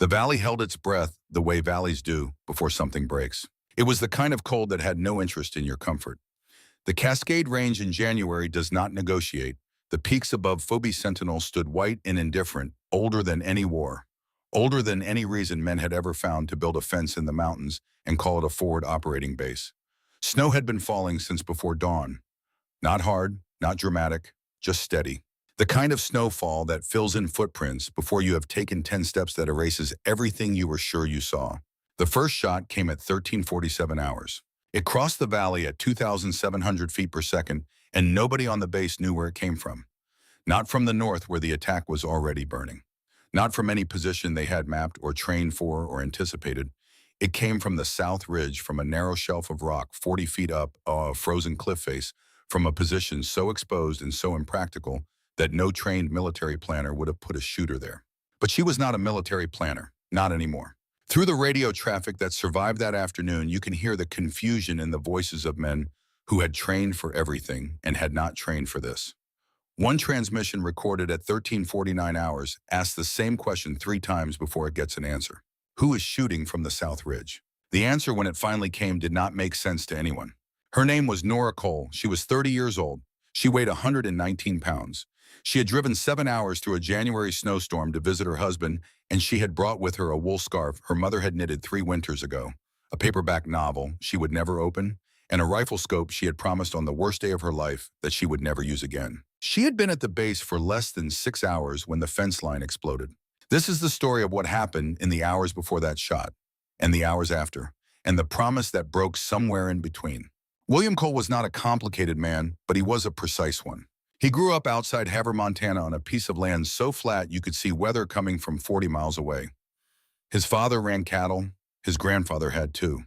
The valley held its breath the way valleys do before something breaks. It was the kind of cold that had no interest in your comfort. The Cascade Range in January does not negotiate. The peaks above Phoebe Sentinel stood white and indifferent, older than any war, older than any reason men had ever found to build a fence in the mountains and call it a forward operating base. Snow had been falling since before dawn. Not hard, not dramatic, just steady. The kind of snowfall that fills in footprints before you have taken 10 steps that erases everything you were sure you saw. The first shot came at 13:47 hours. It crossed the valley at 2,700 feet per second, and nobody on the base knew where it came from. Not from the north where the attack was already burning. Not from any position they had mapped or trained for or anticipated. It came from the south ridge, from a narrow shelf of rock 40 feet up a frozen cliff face, from a position so exposed and so impractical that no trained military planner would have put a shooter there. But she was not a military planner, not anymore. Through the radio traffic that survived that afternoon, you can hear the confusion in the voices of men who had trained for everything and had not trained for this. One transmission recorded at 13:49 hours asked the same question 3 times before it gets an answer. Who is shooting from the South Ridge? The answer, when it finally came, did not make sense to anyone. Her name was Nora Cole. She was 30 years old. She weighed 119 pounds. She had driven 7 hours through a January snowstorm to visit her husband, and she had brought with her a wool scarf her mother had knitted 3 winters ago, a paperback novel she would never open, and a rifle scope she had promised on the worst day of her life that she would never use again. She had been at the base for less than 6 hours when the fence line exploded. This is the story of what happened in the hours before that shot, and the hours after, and the promise that broke somewhere in between. William Cole was not a complicated man, but he was a precise one. He grew up outside Havre, Montana, on a piece of land so flat you could see weather coming from 40 miles away. His father ran cattle. His grandfather had too.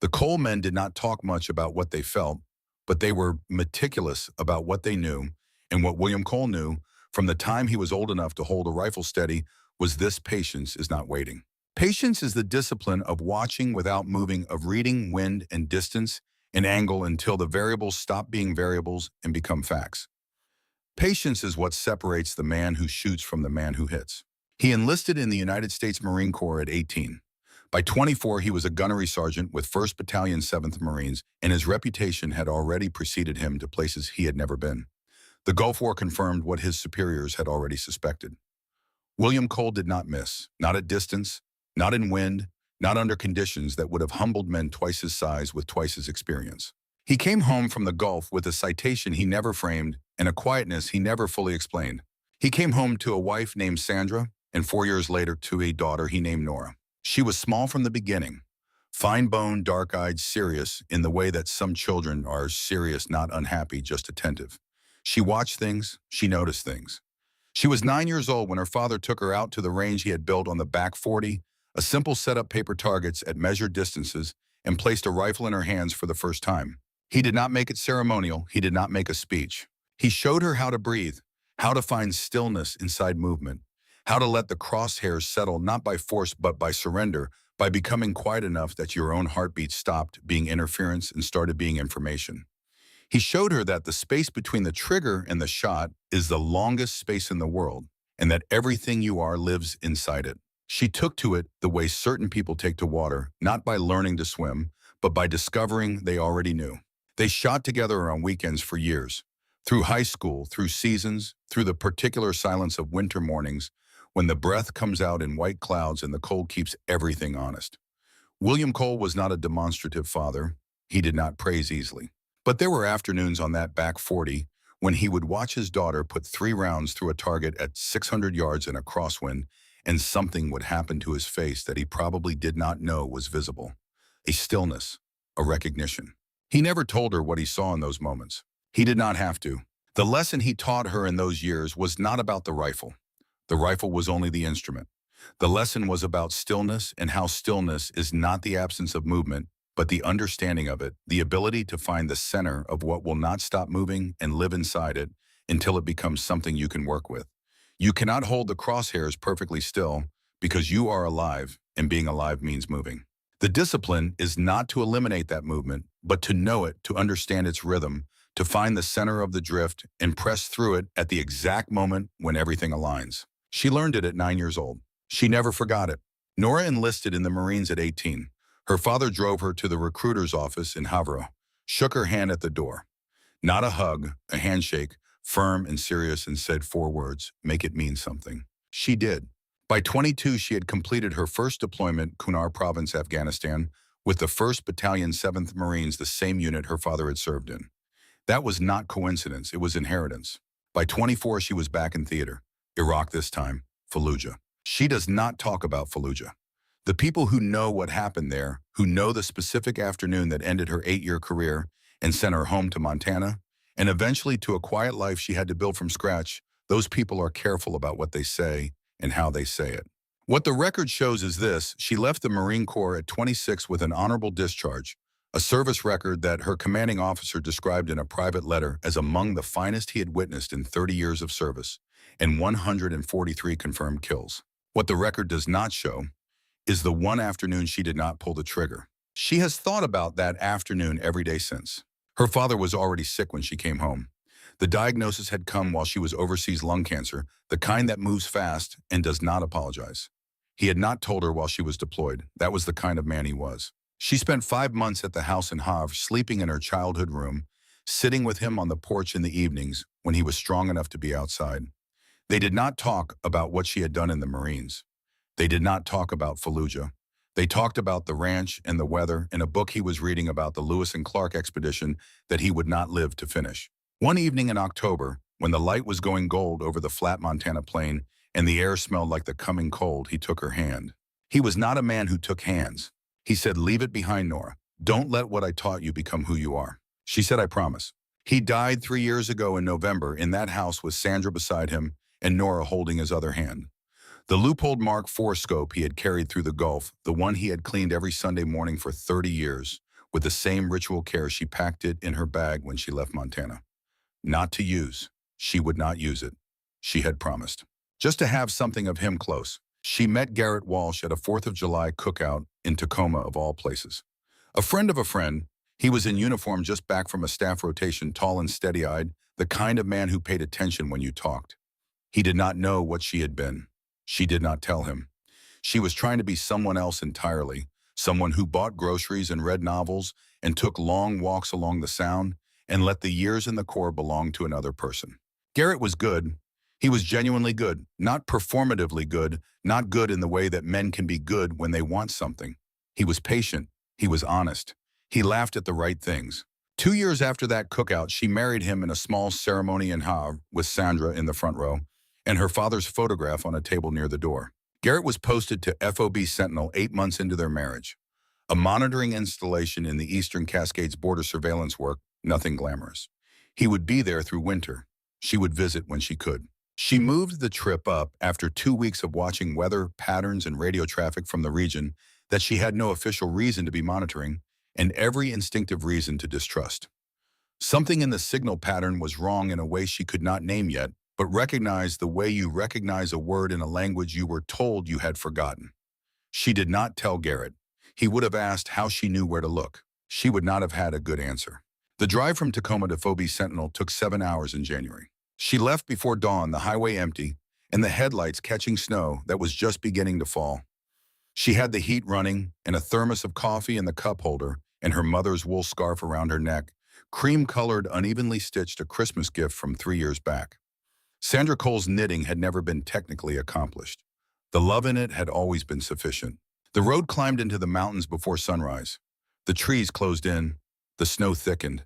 The Cole men did not talk much about what they felt, but they were meticulous about what they knew, and what William Cole knew from the time he was old enough to hold a rifle steady was this: patience is not waiting. Patience is the discipline of watching without moving, of reading wind and distance and angle until the variables stop being variables and become facts. Patience is what separates the man who shoots from the man who hits. He enlisted in the United States Marine Corps at 18. By 24, he was a gunnery sergeant with 1st Battalion, 7th Marines, and his reputation had already preceded him to places he had never been. The Gulf War confirmed what his superiors had already suspected. William Cole did not miss, not at distance, not in wind, not under conditions that would have humbled men twice his size with twice his experience. He came home from the Gulf with a citation he never framed and a quietness he never fully explained. He came home to a wife named Sandra, and 4 years later to a daughter he named Nora. She was small from the beginning, fine-boned, dark-eyed, serious in the way that some children are: serious, not unhappy, just attentive. She watched things, she noticed things. She was 9 years old when her father took her out to the range he had built on the back 40, a simple set-up paper targets at measured distances, and placed a rifle in her hands for the first time. He did not make it ceremonial. He did not make a speech. He showed her how to breathe, how to find stillness inside movement, how to let the crosshairs settle not by force but by surrender, by becoming quiet enough that your own heartbeat stopped being interference and started being information. He showed her that the space between the trigger and the shot is the longest space in the world, and that everything you are lives inside it. She took to it the way certain people take to water, not by learning to swim, but by discovering they already knew. They shot together on weekends for years, through high school, through seasons, through the particular silence of winter mornings, when the breath comes out in white clouds and the cold keeps everything honest. William Cole was not a demonstrative father. He did not praise easily. But there were afternoons on that back 40 when he would watch his daughter put 3 rounds through a target at 600 yards in a crosswind, and something would happen to his face that he probably did not know was visible. A stillness, a recognition. He never told her what he saw in those moments. He did not have to. The lesson he taught her in those years was not about the rifle. The rifle was only the instrument. The lesson was about stillness, and how stillness is not the absence of movement, but the understanding of it, the ability to find the center of what will not stop moving and live inside it until it becomes something you can work with. You cannot hold the crosshairs perfectly still because you are alive, and being alive means moving. The discipline is not to eliminate that movement, but to know it, to understand its rhythm, to find the center of the drift and press through it at the exact moment when everything aligns. She learned it at 9 years old. She never forgot it. Nora enlisted in the Marines at 18. Her father drove her to the recruiter's office in Havre, shook her hand at the door. Not a hug, a handshake, firm and serious, and said four words, make it mean something. She did. By 22, she had completed her first deployment, Kunar Province, Afghanistan, with the 1st Battalion 7th Marines, the same unit her father had served in. That was not coincidence, it was inheritance. By 24, she was back in theater. Iraq this time, Fallujah. She does not talk about Fallujah. The people who know what happened there, who know the specific afternoon that ended her 8-year career and sent her home to Montana, and eventually to a quiet life she had to build from scratch, those people are careful about what they say and how they say it. What the record shows is this: she left the Marine Corps at 26 with an honorable discharge, a service record that her commanding officer described in a private letter as among the finest he had witnessed in 30 years of service, and 143 confirmed kills. What the record does not show is the one afternoon she did not pull the trigger. She has thought about that afternoon every day since. Her father was already sick when she came home. The diagnosis had come while she was overseas: lung cancer, the kind that moves fast and does not apologize. He had not told her while she was deployed. That was the kind of man he was. She spent 5 months at the house in Havre, sleeping in her childhood room, sitting with him on the porch in the evenings when he was strong enough to be outside. They did not talk about what she had done in the Marines. They did not talk about Fallujah. They talked about the ranch and the weather in a book he was reading about the Lewis and Clark expedition that he would not live to finish. One evening in October, when the light was going gold over the flat Montana plain and the air smelled like the coming cold, he took her hand. He was not a man who took hands. He said, "Leave it behind, Nora. Don't let what I taught you become who you are." She said, "I promise." He died 3 years ago in November in that house with Sandra beside him and Nora holding his other hand. The Leupold Mark IV scope he had carried through the Gulf, the one he had cleaned every Sunday morning for 30 years, with the same ritual care, she packed it in her bag when she left Montana. Not to use. She would not use it. She had promised. Just to have something of him close. She met Garrett Walsh at a 4th of July cookout in Tacoma, of all places. A friend of a friend, he was in uniform just back from a staff rotation, tall and steady-eyed, the kind of man who paid attention when you talked. He did not know what she had been. She did not tell him. She was trying to be someone else entirely, someone who bought groceries and read novels and took long walks along the Sound and let the years in the Corps belong to another person. Garrett was good. He was genuinely good, not performatively good, not good in the way that men can be good when they want something. He was patient. He was honest. He laughed at the right things. 2 years after that cookout, she married him in a small ceremony in Havre with Sandra in the front row and her father's photograph on a table near the door. Garrett was posted to FOB Sentinel 8 months into their marriage. A monitoring installation in the Eastern Cascades border surveillance work, nothing glamorous. He would be there through winter. She would visit when she could. She moved the trip up after 2 weeks of watching weather patterns and radio traffic from the region that she had no official reason to be monitoring and every instinctive reason to distrust. Something in the signal pattern was wrong in a way she could not name yet, but recognized the way you recognize a word in a language you were told you had forgotten. She did not tell Garrett. He would have asked how she knew where to look. She would not have had a good answer. The drive from Tacoma to FOB Sentinel took 7 hours in January. She left before dawn, the highway empty, and the headlights catching snow that was just beginning to fall. She had the heat running and a thermos of coffee in the cup holder and her mother's wool scarf around her neck, cream-colored, unevenly stitched, a Christmas gift from 3 years back. Sandra Cole's knitting had never been technically accomplished. The love in it had always been sufficient. The road climbed into the mountains before sunrise. The trees closed in. The snow thickened.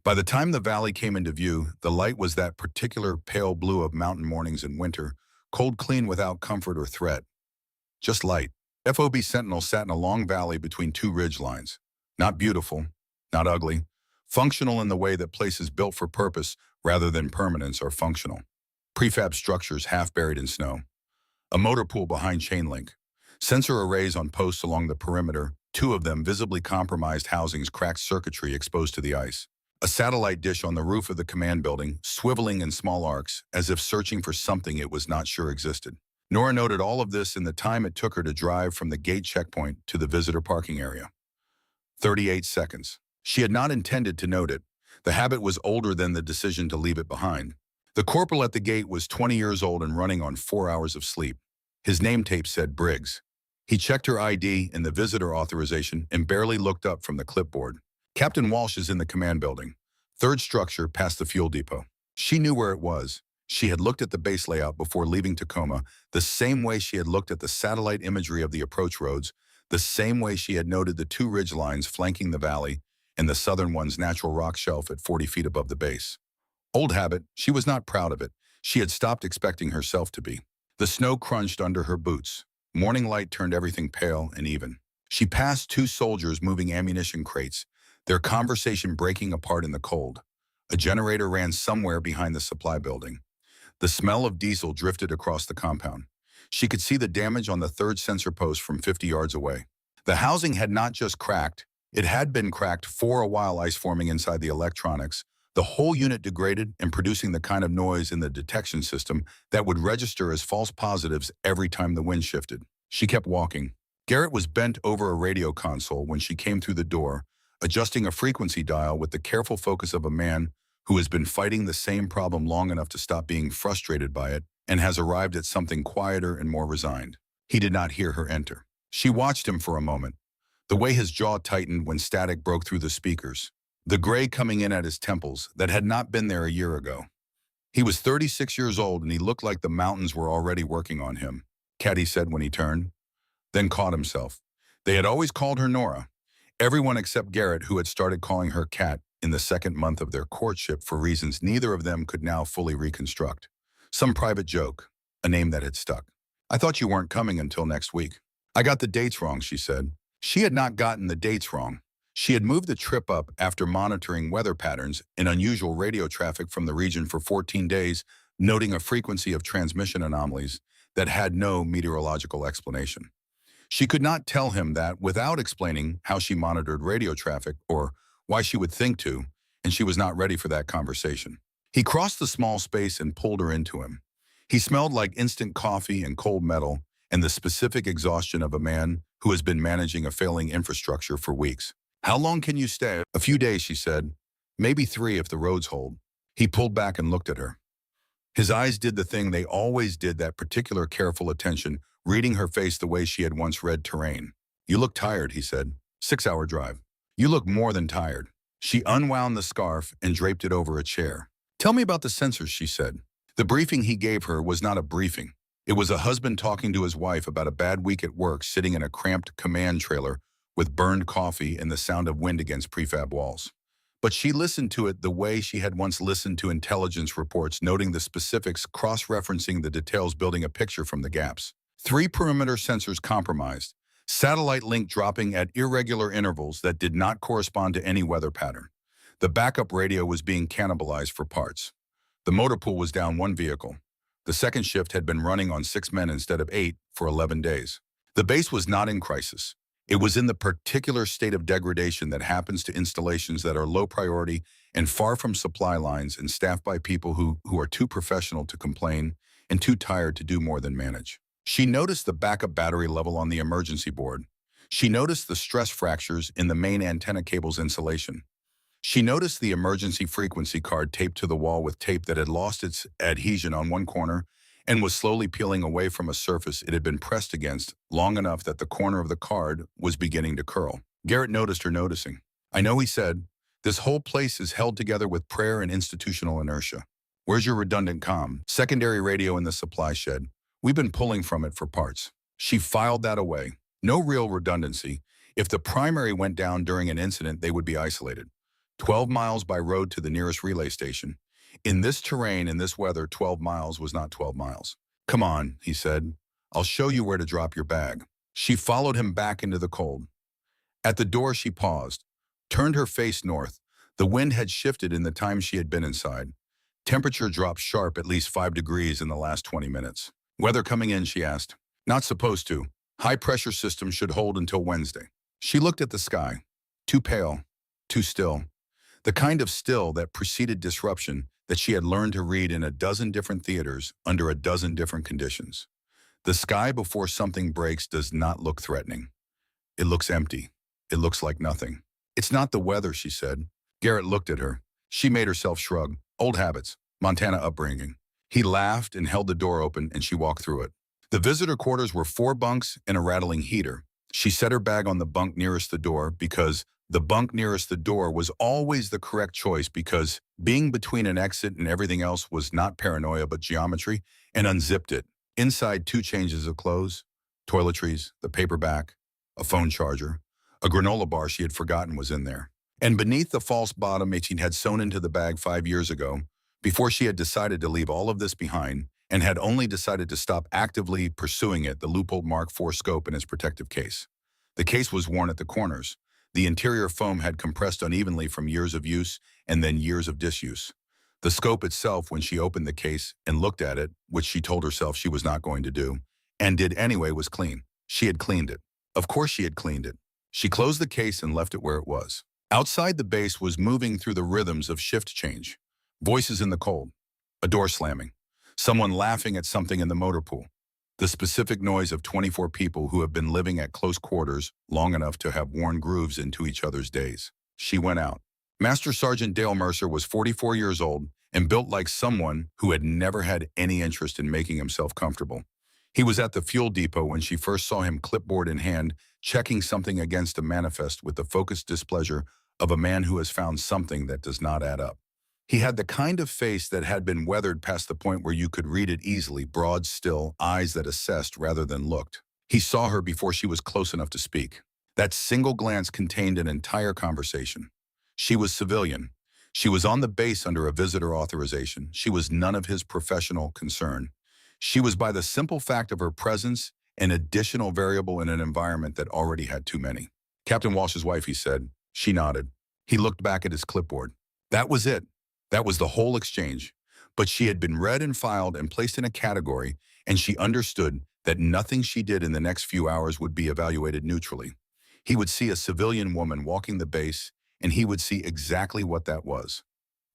By the time the valley came into view, the light was that particular pale blue of mountain mornings in winter, cold clean without comfort or threat. Just light. FOB Sentinel sat in a long valley between 2 ridge lines. Not beautiful, not ugly, functional in the way that places built for purpose rather than permanence are functional. Prefab structures half buried in snow. A motor pool behind chain link. Sensor arrays on posts along the perimeter, 2 of them visibly compromised housings, cracked circuitry exposed to the ice. A satellite dish on the roof of the command building, swiveling in small arcs, as if searching for something it was not sure existed. Nora noted all of this in the time it took her to drive from the gate checkpoint to the visitor parking area. 38 seconds. She had not intended to note it. The habit was older than the decision to leave it behind. The corporal at the gate was 20 years old and running on 4 hours of sleep. His name tape said Briggs. He checked her ID and the visitor authorization and barely looked up from the clipboard. Captain Walsh is in the command building. Third structure past the fuel depot. She knew where it was. She had looked at the base layout before leaving Tacoma, the same way she had looked at the satellite imagery of the approach roads, the same way she had noted the two ridge lines flanking the valley and the southern one's natural rock shelf at 40 feet above the base. Old habit, she was not proud of it. She had stopped expecting herself to be. The snow crunched under her boots. Morning light turned everything pale and even. She passed two soldiers moving ammunition crates, their conversation breaking apart in the cold. A generator ran somewhere behind the supply building. The smell of diesel drifted across the compound. She could see the damage on the third sensor post from 50 yards away. The housing had not just cracked, it had been cracked for a while, ice forming inside the electronics, the whole unit degraded and producing the kind of noise in the detection system that would register as false positives every time the wind shifted. She kept walking. Garrett was bent over a radio console when she came through the door, adjusting a frequency dial with the careful focus of a man who has been fighting the same problem long enough to stop being frustrated by it and has arrived at something quieter and more resigned. He did not hear her enter. She watched him for a moment, the way his jaw tightened when static broke through the speakers, the gray coming in at his temples that had not been there a year ago. He was 36 years old and he looked like the mountains were already working on him, Caddy said when he turned, then caught himself. They had always called her Nora. Everyone except Garrett, who had started calling her Cat in the second month of their courtship for reasons neither of them could now fully reconstruct. Some private joke, a name that had stuck. I thought you weren't coming until next week. I got the dates wrong, she said. She had not gotten the dates wrong. She had moved the trip up after monitoring weather patterns and unusual radio traffic from the region for 14 days, noting a frequency of transmission anomalies that had no meteorological explanation. She could not tell him that without explaining how she monitored radio traffic or why she would think to, and she was not ready for that conversation. He crossed the small space and pulled her into him. He smelled like instant coffee and cold metal and the specific exhaustion of a man who has been managing a failing infrastructure for weeks. How long can you stay? A few days, she said. Maybe 3 if the roads hold. He pulled back and looked at her. His eyes did the thing they always did, that particular careful attention, reading her face the way she had once read terrain. You look tired, he said. 6-hour drive. You look more than tired. She unwound the scarf and draped it over a chair. Tell me about the sensors, she said. The briefing he gave her was not a briefing. It was a husband talking to his wife about a bad week at work, sitting in a cramped command trailer with burned coffee and the sound of wind against prefab walls. But she listened to it the way she had once listened to intelligence reports, noting the specifics, cross-referencing the details, building a picture from the gaps. 3 perimeter sensors compromised, satellite link dropping at irregular intervals that did not correspond to any weather pattern. The backup radio was being cannibalized for parts. The motor pool was down 1 vehicle. The second shift had been running on 6 men instead of 8 for 11 days. The base was not in crisis. It was in the particular state of degradation that happens to installations that are low priority and far from supply lines and staffed by people who are too professional to complain and too tired to do more than manage. She noticed the backup battery level on the emergency board. She noticed the stress fractures in the main antenna cable's insulation. She noticed the emergency frequency card taped to the wall with tape that had lost its adhesion on one corner and was slowly peeling away from a surface it had been pressed against long enough that the corner of the card was beginning to curl. Garrett noticed her noticing. I know, he said. This whole place is held together with prayer and institutional inertia. Where's your redundant comm? Secondary radio in the supply shed. We've been pulling from it for parts. She filed that away. No real redundancy. If the primary went down during an incident, they would be isolated. 12 miles by road to the nearest relay station. In this terrain, in this weather, 12 miles was not 12 miles. Come on, he said. I'll show you where to drop your bag. She followed him back into the cold. At the door, she paused, turned her face north. The wind had shifted in the time she had been inside. Temperature dropped sharp, at least 5 degrees in the last 20 minutes. Weather coming in, she asked. Not supposed to. High pressure system should hold until Wednesday. She looked at the sky. Too pale, too still. The kind of still that preceded disruption that she had learned to read in a dozen different theaters under a dozen different conditions. The sky before something breaks does not look threatening. It looks empty. It looks like nothing. It's not the weather, she said. Garrett looked at her. She made herself shrug. Old habits, Montana upbringing. He laughed and held the door open, and she walked through it. The visitor quarters were 4 bunks and a rattling heater. She set her bag on the bunk nearest the door because the bunk nearest the door was always the correct choice because being between an exit and everything else was not paranoia but geometry, and unzipped it. Inside 2 changes of clothes, toiletries, the paperback, a phone charger, a granola bar she had forgotten was in there. And beneath the false bottom 18 had sewn into the bag 5 years ago, before she had decided to leave all of this behind, and had only decided to stop actively pursuing it, the Leupold Mark IV scope in its protective case. The case was worn at the corners. The interior foam had compressed unevenly from years of use and then years of disuse. The scope itself, when she opened the case and looked at it, which she told herself she was not going to do, and did anyway, was clean. She had cleaned it. Of course she had cleaned it. She closed the case and left it where it was. Outside the base was moving through the rhythms of shift change. Voices in the cold. A door slamming. Someone laughing at something in the motor pool. The specific noise of 24 people who have been living at close quarters long enough to have worn grooves into each other's days. She went out. Master Sergeant Dale Mercer was 44 years old and built like someone who had never had any interest in making himself comfortable. He was at the fuel depot when she first saw him, clipboard in hand, checking something against a manifest with the focused displeasure of a man who has found something that does not add up. He had the kind of face that had been weathered past the point where you could read it easily, broad, still, eyes that assessed rather than looked. He saw her before she was close enough to speak. That single glance contained an entire conversation. She was civilian. She was on the base under a visitor authorization. She was none of his professional concern. She was, by the simple fact of her presence, an additional variable in an environment that already had too many. Captain Walsh's wife, he said. She nodded. He looked back at his clipboard. That was it. That was the whole exchange. But she had been read and filed and placed in a category, and she understood that nothing she did in the next few hours would be evaluated neutrally. He would see a civilian woman walking the base, and he would see exactly what that was.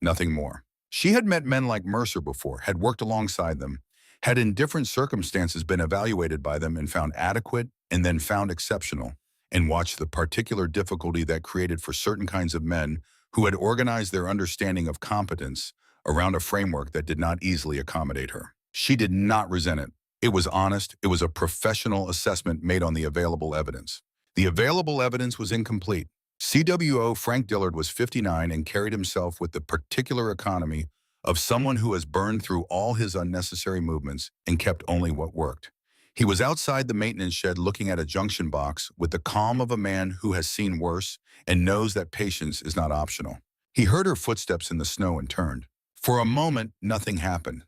Nothing more. She had met men like Mercer before, had worked alongside them, had in different circumstances been evaluated by them and found adequate and then found exceptional, and watched the particular difficulty that created for certain kinds of men who had organized their understanding of competence around a framework that did not easily accommodate her. She did not resent it. It was honest. It was a professional assessment made on the available evidence. The available evidence was incomplete. CWO Frank Dillard was 59 and carried himself with the particular economy of someone who has burned through all his unnecessary movements and kept only what worked. He was outside the maintenance shed looking at a junction box with the calm of a man who has seen worse and knows that patience is not optional. He heard her footsteps in the snow and turned. For a moment, nothing happened.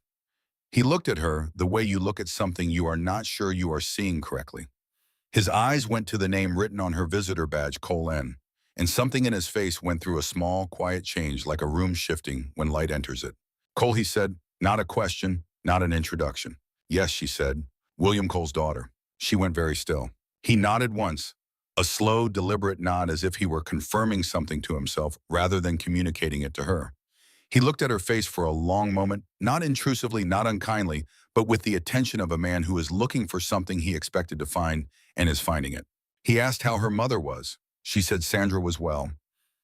He looked at her the way you look at something you are not sure you are seeing correctly. His eyes went to the name written on her visitor badge, Cole N., and something in his face went through a small, quiet change like a room shifting when light enters it. Cole, he said, not a question, not an introduction. Yes, she said. William Cole's daughter. She went very still. He nodded once, a slow, deliberate nod as if he were confirming something to himself rather than communicating it to her. He looked at her face for a long moment, not intrusively, not unkindly, but with the attention of a man who is looking for something he expected to find and is finding it. He asked how her mother was. She said Sandra was well.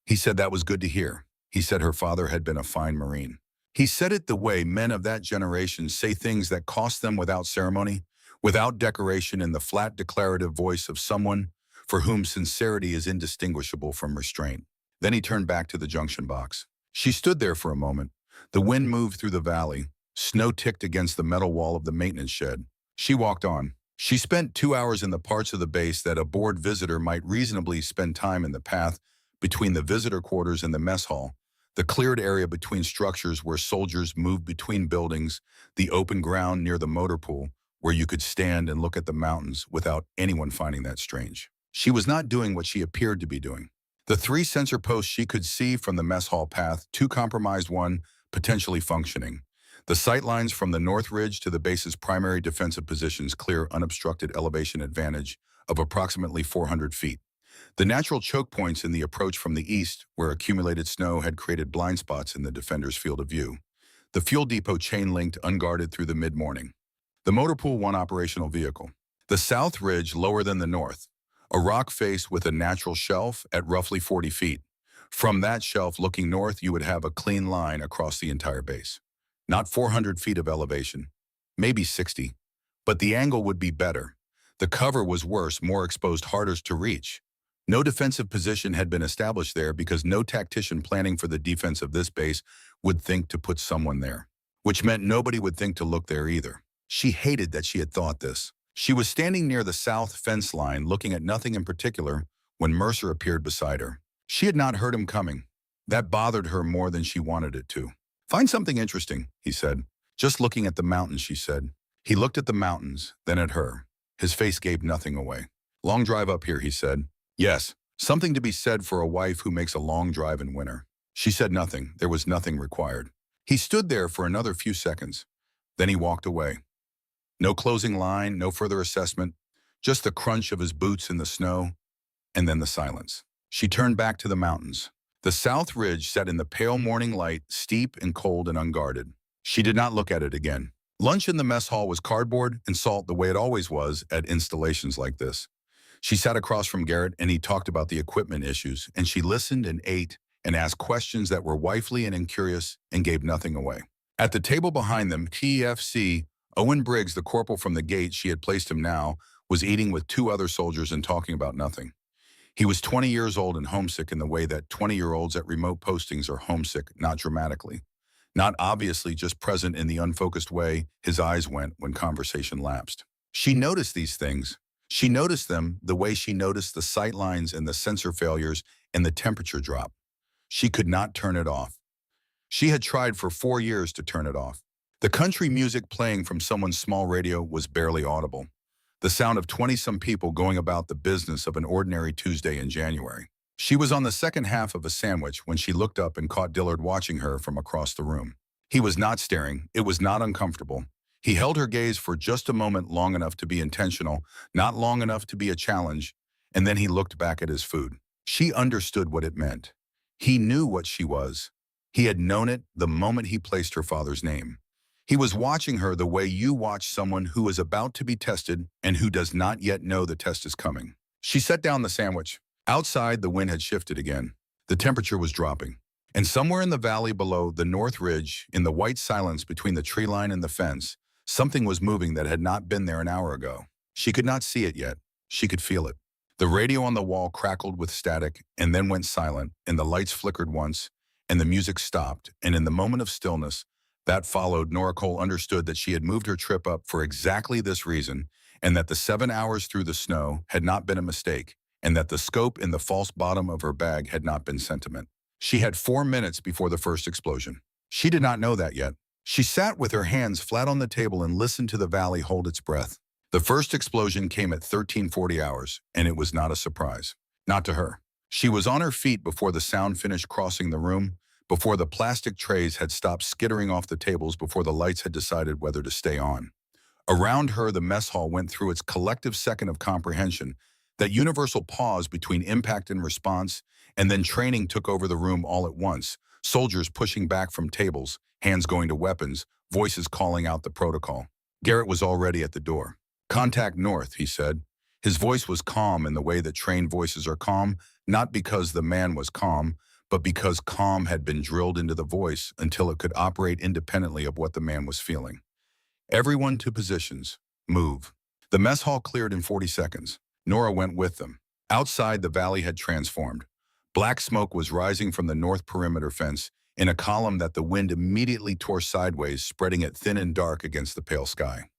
He said that was good to hear. He said her father had been a fine Marine. He said it the way men of that generation say things that cost them without ceremony, without decoration, in the flat declarative voice of someone for whom sincerity is indistinguishable from restraint. Then he turned back to the junction box. She stood there for a moment. The wind moved through the valley. Snow ticked against the metal wall of the maintenance shed. She walked on. She spent 2 hours in the parts of the base that a bored visitor might reasonably spend time in: the path between the visitor quarters and the mess hall, the cleared area between structures where soldiers moved between buildings, the open ground near the motor pool, where you could stand and look at the mountains without anyone finding that strange. She was not doing what she appeared to be doing. The 3 sensor posts she could see from the mess hall path, 2 compromised, 1 potentially functioning. The sight lines from the North Ridge to the base's primary defensive positions clear unobstructed elevation advantage of approximately 400 feet. The natural choke points in the approach from the east, where accumulated snow had created blind spots in the defender's field of view. The fuel depot chain-linked unguarded through the mid-morning. The motor pool, 1 operational vehicle. The south ridge lower than the north, a rock face with a natural shelf at roughly 40 feet. From that shelf looking north, you would have a clean line across the entire base. Not 400 feet of elevation, maybe 60, But the angle would be better. The cover was worse, more exposed, harder to reach. No defensive position had been established there because no tactician planning for the defense of this base would think to put someone there, which meant nobody would think to look there either. She hated that she had thought this. She was standing near the south fence line, looking at nothing in particular, when Mercer appeared beside her. She had not heard him coming. That bothered her more than she wanted it to. "Find something interesting," he said. "Just looking at the mountains," she said. He looked at the mountains, then at her. His face gave nothing away. "Long drive up here," he said. "Yes, something to be said for a wife who makes a long drive in winter." She said nothing. There was nothing required. He stood there for another few seconds. Then he walked away. No closing line, no further assessment, just the crunch of his boots in the snow, and then the silence. She turned back to the mountains. The south ridge set in the pale morning light, steep and cold and unguarded. She did not look at it again. Lunch in the mess hall was cardboard and salt the way it always was at installations like this. She sat across from Garrett and he talked about the equipment issues, and she listened and ate and asked questions that were wifely and incurious and gave nothing away. At the table behind them, TFC, Owen Briggs, the corporal from the gate she had placed him now, was eating with two other soldiers and talking about nothing. He was 20 years old and homesick in the way that 20-year-olds at remote postings are homesick, not dramatically. Not obviously, just present in the unfocused way his eyes went when conversation lapsed. She noticed these things. She noticed them the way she noticed the sight lines and the sensor failures and the temperature drop. She could not turn it off. She had tried for 4 years to turn it off. The country music playing from someone's small radio was barely audible. The sound of 20-some people going about the business of an ordinary Tuesday in January. She was on the second half of a sandwich when she looked up and caught Dillard watching her from across the room. He was not staring. It was not uncomfortable. He held her gaze for just a moment, long enough to be intentional, not long enough to be a challenge, and then he looked back at his food. She understood what it meant. He knew what she was. He had known it the moment he placed her father's name. He was watching her the way you watch someone who is about to be tested and who does not yet know the test is coming. She set down the sandwich. Outside, the wind had shifted again. The temperature was dropping. And somewhere in the valley below the north ridge, in the white silence between the tree line and the fence, something was moving that had not been there an hour ago. She could not see it yet. She could feel it. The radio on the wall crackled with static and then went silent, and the lights flickered once, and the music stopped, and in the moment of stillness that followed, Nora Cole understood that she had moved her trip up for exactly this reason, and that the 7 hours through the snow had not been a mistake, and that the scope in the false bottom of her bag had not been sentiment. She had 4 minutes before the first explosion. She did not know that yet. She sat with her hands flat on the table and listened to the valley hold its breath. The first explosion came at 13:40 hours, and it was not a surprise. Not to her. She was on her feet before the sound finished crossing the room, before the plastic trays had stopped skittering off the tables, before the lights had decided whether to stay on. Around her, the mess hall went through its collective second of comprehension, that universal pause between impact and response, and then training took over the room all at once, soldiers pushing back from tables, hands going to weapons, voices calling out the protocol. Garrett was already at the door. "Contact north," he said. His voice was calm in the way that trained voices are calm, not because the man was calm, but because calm had been drilled into the voice until it could operate independently of what the man was feeling. "Everyone to positions. Move." The mess hall cleared in 40 seconds. Nora went with them. Outside, the valley had transformed. Black smoke was rising from the north perimeter fence in a column that the wind immediately tore sideways, spreading it thin and dark against the pale sky.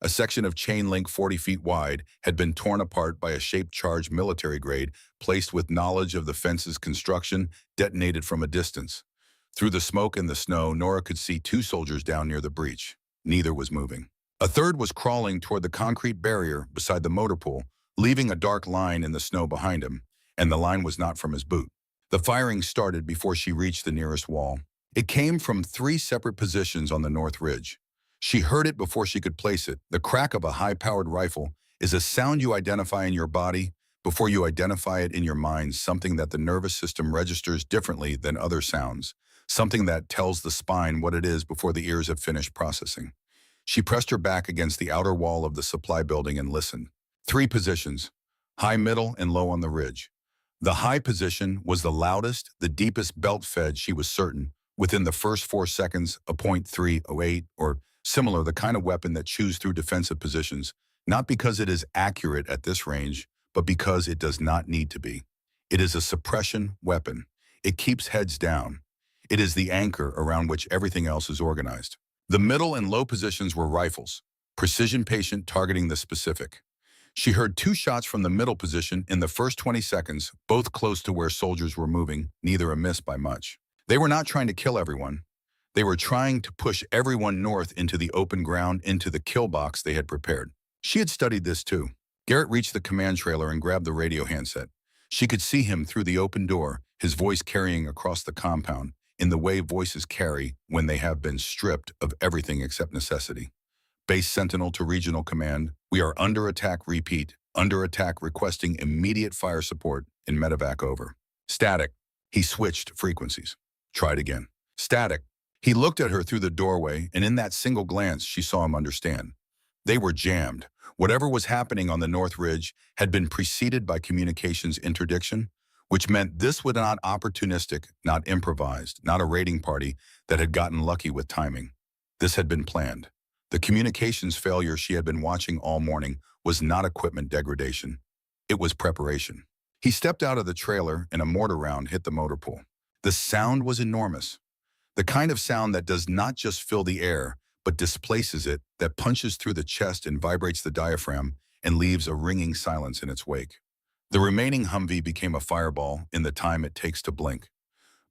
A section of chain link 40 feet wide had been torn apart by a shape-charged military grade placed with knowledge of the fence's construction, detonated from a distance. Through the smoke and the snow, Nora could see 2 soldiers down near the breach. Neither was moving. A third was crawling toward the concrete barrier beside the motor pool, leaving a dark line in the snow behind him, and the line was not from his boot. The firing started before she reached the nearest wall. It came from 3 separate positions on the north ridge. She heard it before she could place it. The crack of a high-powered rifle is a sound you identify in your body before you identify it in your mind, something that the nervous system registers differently than other sounds, something that tells the spine what it is before the ears have finished processing. She pressed her back against the outer wall of the supply building and listened. 3 positions, high, middle, and low on the ridge. The high position was the loudest, the deepest belt fed, she was certain, within the first 4 seconds, a .308 or Similar, the kind of weapon that chews through defensive positions, not because it is accurate at this range, but because it does not need to be. It is a suppression weapon. It keeps heads down. It is the anchor around which everything else is organized. The middle and low positions were rifles, precision patient targeting the specific. She heard two shots from the middle position in the first 20 seconds, both close to where soldiers were moving, neither a miss by much. They were not trying to kill everyone. They were trying to push everyone north into the open ground, into the kill box they had prepared. She had studied this too. Garrett reached the command trailer and grabbed the radio handset. She could see him through the open door, his voice carrying across the compound, in the way voices carry when they have been stripped of everything except necessity. Base Sentinel to Regional Command, we are under attack, repeat, under attack, requesting immediate fire support in medevac, over. Static. He switched frequencies. Tried again. Static. He looked at her through the doorway, and in that single glance, she saw him understand. They were jammed. Whatever was happening on the North Ridge had been preceded by communications interdiction, which meant this was not opportunistic, not improvised, not a raiding party that had gotten lucky with timing. This had been planned. The communications failure she had been watching all morning was not equipment degradation. It was preparation. He stepped out of the trailer and a mortar round hit the motor pool. The sound was enormous. The kind of sound that does not just fill the air, but displaces it, that punches through the chest and vibrates the diaphragm and leaves a ringing silence in its wake. The remaining Humvee became a fireball in the time it takes to blink.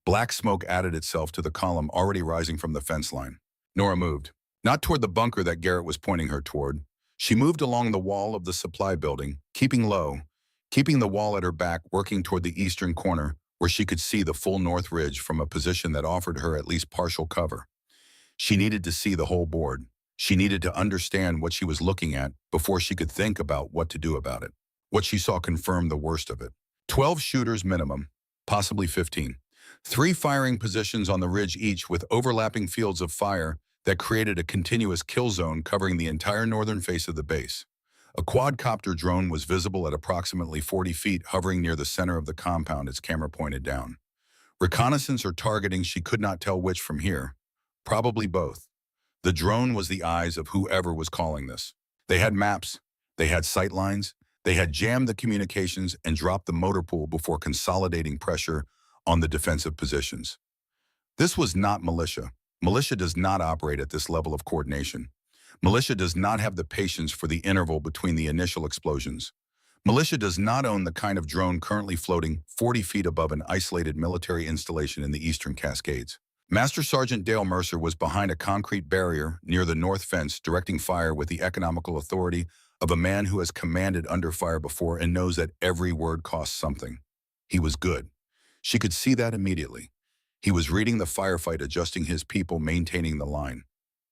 Black smoke added itself to the column already rising from the fence line. Nora moved. Not toward the bunker that Garrett was pointing her toward. She moved along the wall of the supply building, keeping low, keeping the wall at her back, working toward the eastern corner where she could see the full North Ridge from a position that offered her at least partial cover. She needed to see the whole board. She needed to understand what she was looking at before she could think about what to do about it. What she saw confirmed the worst of it. 12 shooters minimum, possibly 15. 3 firing positions on the ridge each with overlapping fields of fire that created a continuous kill zone covering the entire northern face of the base. A quadcopter drone was visible at approximately 40 feet, hovering near the center of the compound, its camera pointed down. Reconnaissance or targeting, she could not tell which from here. Probably both. The drone was the eyes of whoever was calling this. They had maps, they had sight lines, they had jammed the communications and dropped the motor pool before consolidating pressure on the defensive positions. This was not militia. Militia does not operate at this level of coordination. Militia does not have the patience for the interval between the initial explosions. Militia does not own the kind of drone currently floating 40 feet above an isolated military installation in the eastern Cascades. Master Sergeant Dale Mercer was behind a concrete barrier near the north fence, directing fire with the economical authority of a man who has commanded under fire before and knows that every word costs something. He was good. She could see that immediately. He was reading the firefight, adjusting his people, maintaining the line.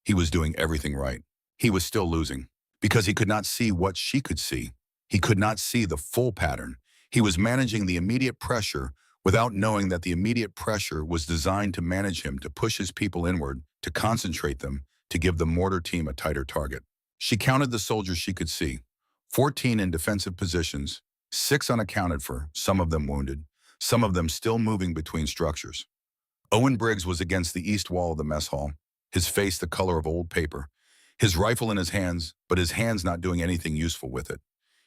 He was doing everything right. He was still losing because he could not see what she could see. He could not see the full pattern. He was managing the immediate pressure without knowing that the immediate pressure was designed to manage him, to push his people inward, to concentrate them, to give the mortar team a tighter target. She counted the soldiers she could see. 14 in defensive positions, 6 unaccounted for, some of them wounded, some of them still moving between structures. Owen Briggs was against the east wall of the mess hall, his face the color of old paper, his rifle in his hands, but his hands not doing anything useful with it.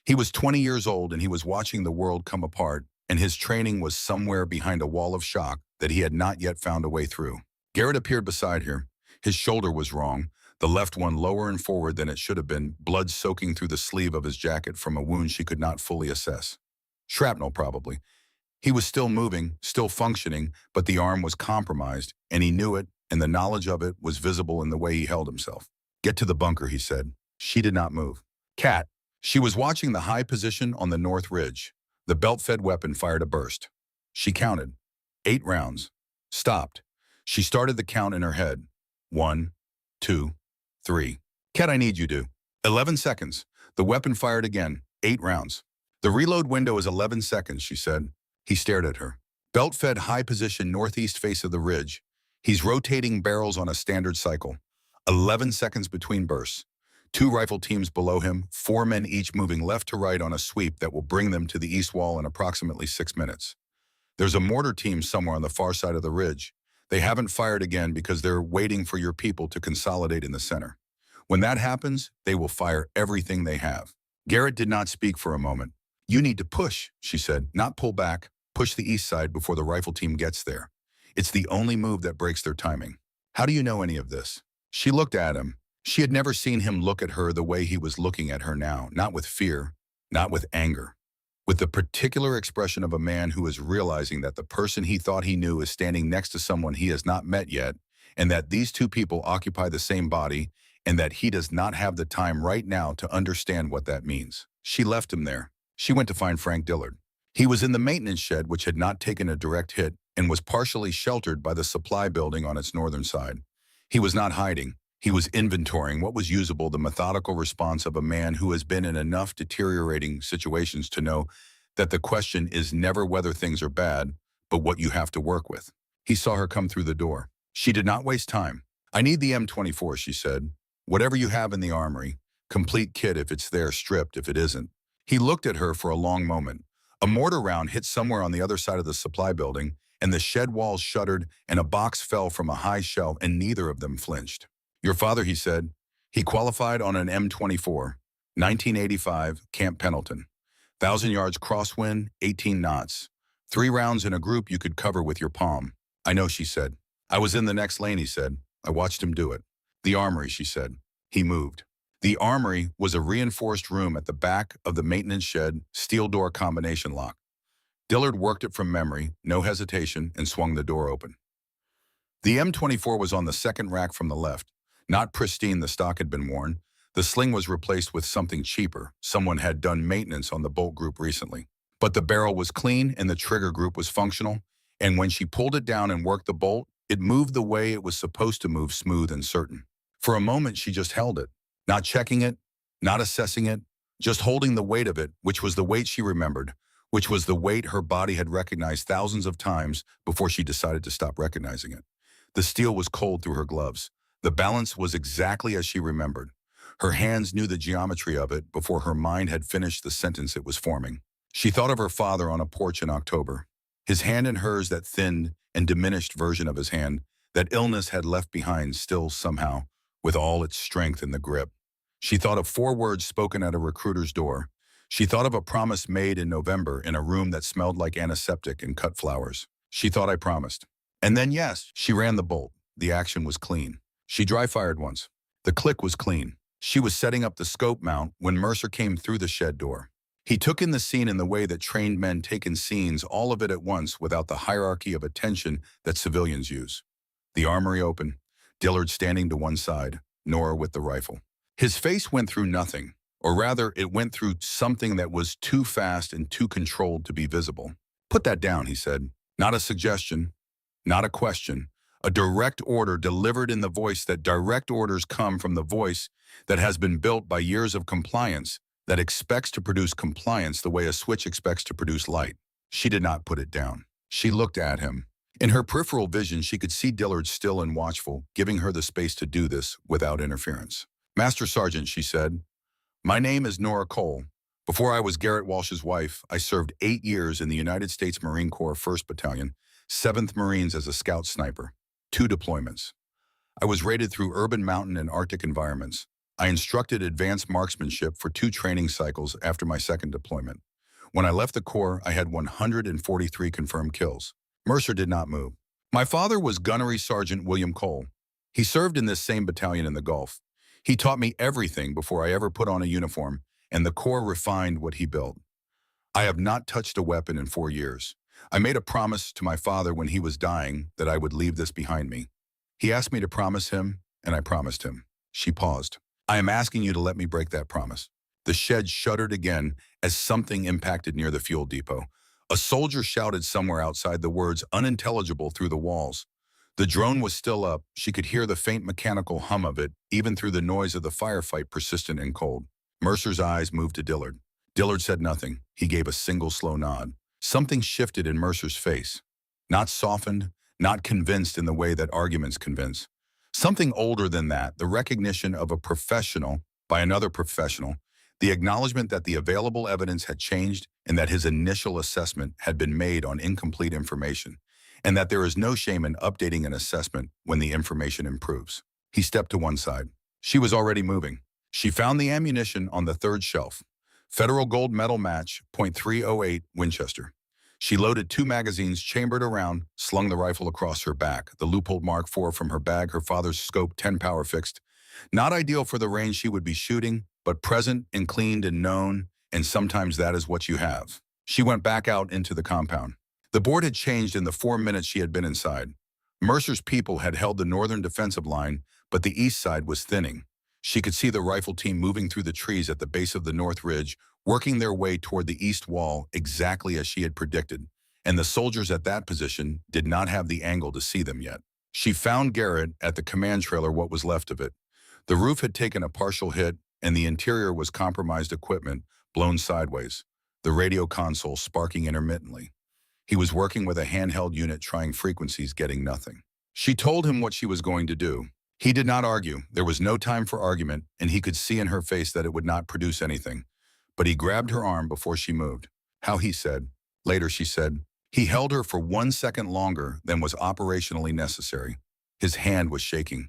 He was 20 years old and he was watching the world come apart, and his training was somewhere behind a wall of shock that he had not yet found a way through. Garrett appeared beside her. His shoulder was wrong, the left one lower and forward than it should have been, blood soaking through the sleeve of his jacket from a wound she could not fully assess. Shrapnel, probably. He was still moving, still functioning, but the arm was compromised, and he knew it, and the knowledge of it was visible in the way he held himself. "Get to the bunker," he said. She did not move. Cat. She was watching the high position on the North Ridge. The belt-fed weapon fired a burst. She counted. 8 rounds. Stopped. She started the count in her head. 1, 2, 3. "Cat, I need you to." 11 seconds. The weapon fired again. 8 rounds. "The reload window is 11 seconds, she said. He stared at her. Belt-fed high position northeast face of the ridge. He's rotating barrels on a standard cycle. 11 seconds between bursts. 2 rifle teams below him, 4 men each moving left to right on a sweep that will bring them to the east wall in approximately 6 minutes. There's a mortar team somewhere on the far side of the ridge. They haven't fired again because they're waiting for your people to consolidate in the center. When that happens, they will fire everything they have. Garrett did not speak for a moment. You need to push, she said, not pull back. Push the east side before the rifle team gets there. It's the only move that breaks their timing. How do you know any of this? She looked at him. She had never seen him look at her the way he was looking at her now, not with fear, not with anger, with the particular expression of a man who is realizing that the person he thought he knew is standing next to someone he has not met yet, and that these two people occupy the same body, and that he does not have the time right now to understand what that means. She left him there. She went to find Frank Dillard. He was in the maintenance shed, which had not taken a direct hit and was partially sheltered by the supply building on its northern side. He was not hiding. He was inventorying what was usable, the methodical response of a man who has been in enough deteriorating situations to know that the question is never whether things are bad, but what you have to work with. He saw her come through the door. She did not waste time. I need the M24, she said. Whatever you have in the armory, complete kit if it's there, stripped if it isn't. He looked at her for a long moment. A mortar round hit somewhere on the other side of the supply building, and the shed walls shuddered, and a box fell from a high shelf, and neither of them flinched. Your father, he said. He qualified on an M24, 1985, Camp Pendleton. 1,000 yards crosswind, 18 knots. 3 rounds in a group you could cover with your palm. I know, she said. I was in the next lane, he said. I watched him do it. The armory, she said. He moved. The armory was a reinforced room at the back of the maintenance shed, steel door combination lock. Dillard worked it from memory, no hesitation, and swung the door open. The M24 was on the second rack from the left. Not pristine, the stock had been worn. The sling was replaced with something cheaper. Someone had done maintenance on the bolt group recently. But the barrel was clean and the trigger group was functional, and when she pulled it down and worked the bolt, it moved the way it was supposed to move, smooth and certain. For a moment, she just held it, not checking it, not assessing it, just holding the weight of it, which was the weight she remembered, which was the weight her body had recognized thousands of times before she decided to stop recognizing it. The steel was cold through her gloves. The balance was exactly as she remembered. Her hands knew the geometry of it before her mind had finished the sentence it was forming. She thought of her father on a porch in October. His hand in hers, that thinned and diminished version of his hand, that illness had left behind still somehow, with all its strength in the grip. She thought of 4 words spoken at a recruiter's door. She thought of a promise made in November in a room that smelled like antiseptic and cut flowers. She thought, I promised. And then, yes, she ran the bolt. The action was clean. She dry-fired once. The click was clean. She was setting up the scope mount when Mercer came through the shed door. He took in the scene in the way that trained men take in scenes, all of it at once without the hierarchy of attention that civilians use. The armory opened, Dillard standing to one side, Nora with the rifle. His face went through nothing, or rather it went through something that was too fast and too controlled to be visible. Put that down, he said. Not a suggestion, not a question. A direct order delivered in the voice that direct orders come from the voice that has been built by years of compliance, that expects to produce compliance the way a switch expects to produce light. She did not put it down. She looked at him. In her peripheral vision, she could see Dillard still and watchful, giving her the space to do this without interference. Master Sergeant, she said, my name is Nora Cole. Before I was Garrett Walsh's wife, I served 8 years in the United States Marine Corps 1st Battalion, 7th Marines as a scout sniper. 2 deployments. I was rated through urban, mountain, and Arctic environments. I instructed advanced marksmanship for 2 training cycles after my 2nd deployment. When I left the Corps, I had 143 confirmed kills. Mercer did not move. My father was Gunnery Sergeant William Cole. He served in this same battalion in the Gulf. He taught me everything before I ever put on a uniform, and the Corps refined what he built. I have not touched a weapon in 4 years. I made a promise to my father when he was dying that I would leave this behind me. He asked me to promise him, and I promised him. She paused. I am asking you to let me break that promise. The shed shuddered again as something impacted near the fuel depot. A soldier shouted somewhere outside, the words unintelligible through the walls. The drone was still up. She could hear the faint mechanical hum of it, even through the noise of the firefight, persistent and cold. Mercer's eyes moved to Dillard. Dillard said nothing. He gave a single slow nod. Something shifted in Mercer's face. Not softened, not convinced in the way that arguments convince. Something older than that, the recognition of a professional by another professional, the acknowledgement that the available evidence had changed and that his initial assessment had been made on incomplete information, and that there is no shame in updating an assessment when the information improves. He stepped to one side. She was already moving. She found the ammunition on the third shelf. Federal gold medal match, .308 Winchester. She loaded 2 magazines chambered around, slung the rifle across her back, the Leupold Mark IV from her bag, her father's scope 10 power fixed. Not ideal for the range she would be shooting, but present and cleaned and known, and sometimes that is what you have. She went back out into the compound. The board had changed in the 4 minutes she had been inside. Mercer's people had held the northern defensive line, but the east side was thinning. She could see the rifle team moving through the trees at the base of the north ridge, working their way toward the east wall exactly as she had predicted, and the soldiers at that position did not have the angle to see them yet. She found Garrett at the command trailer, what was left of it. The roof had taken a partial hit, and the interior was compromised equipment, blown sideways, the radio console sparking intermittently. He was working with a handheld unit trying frequencies, getting nothing. She told him what she was going to do. He did not argue. There was no time for argument, and he could see in her face that it would not produce anything. But he grabbed her arm before she moved. How, he said. Later she said. He held her for 1 second longer than was operationally necessary. His hand was shaking.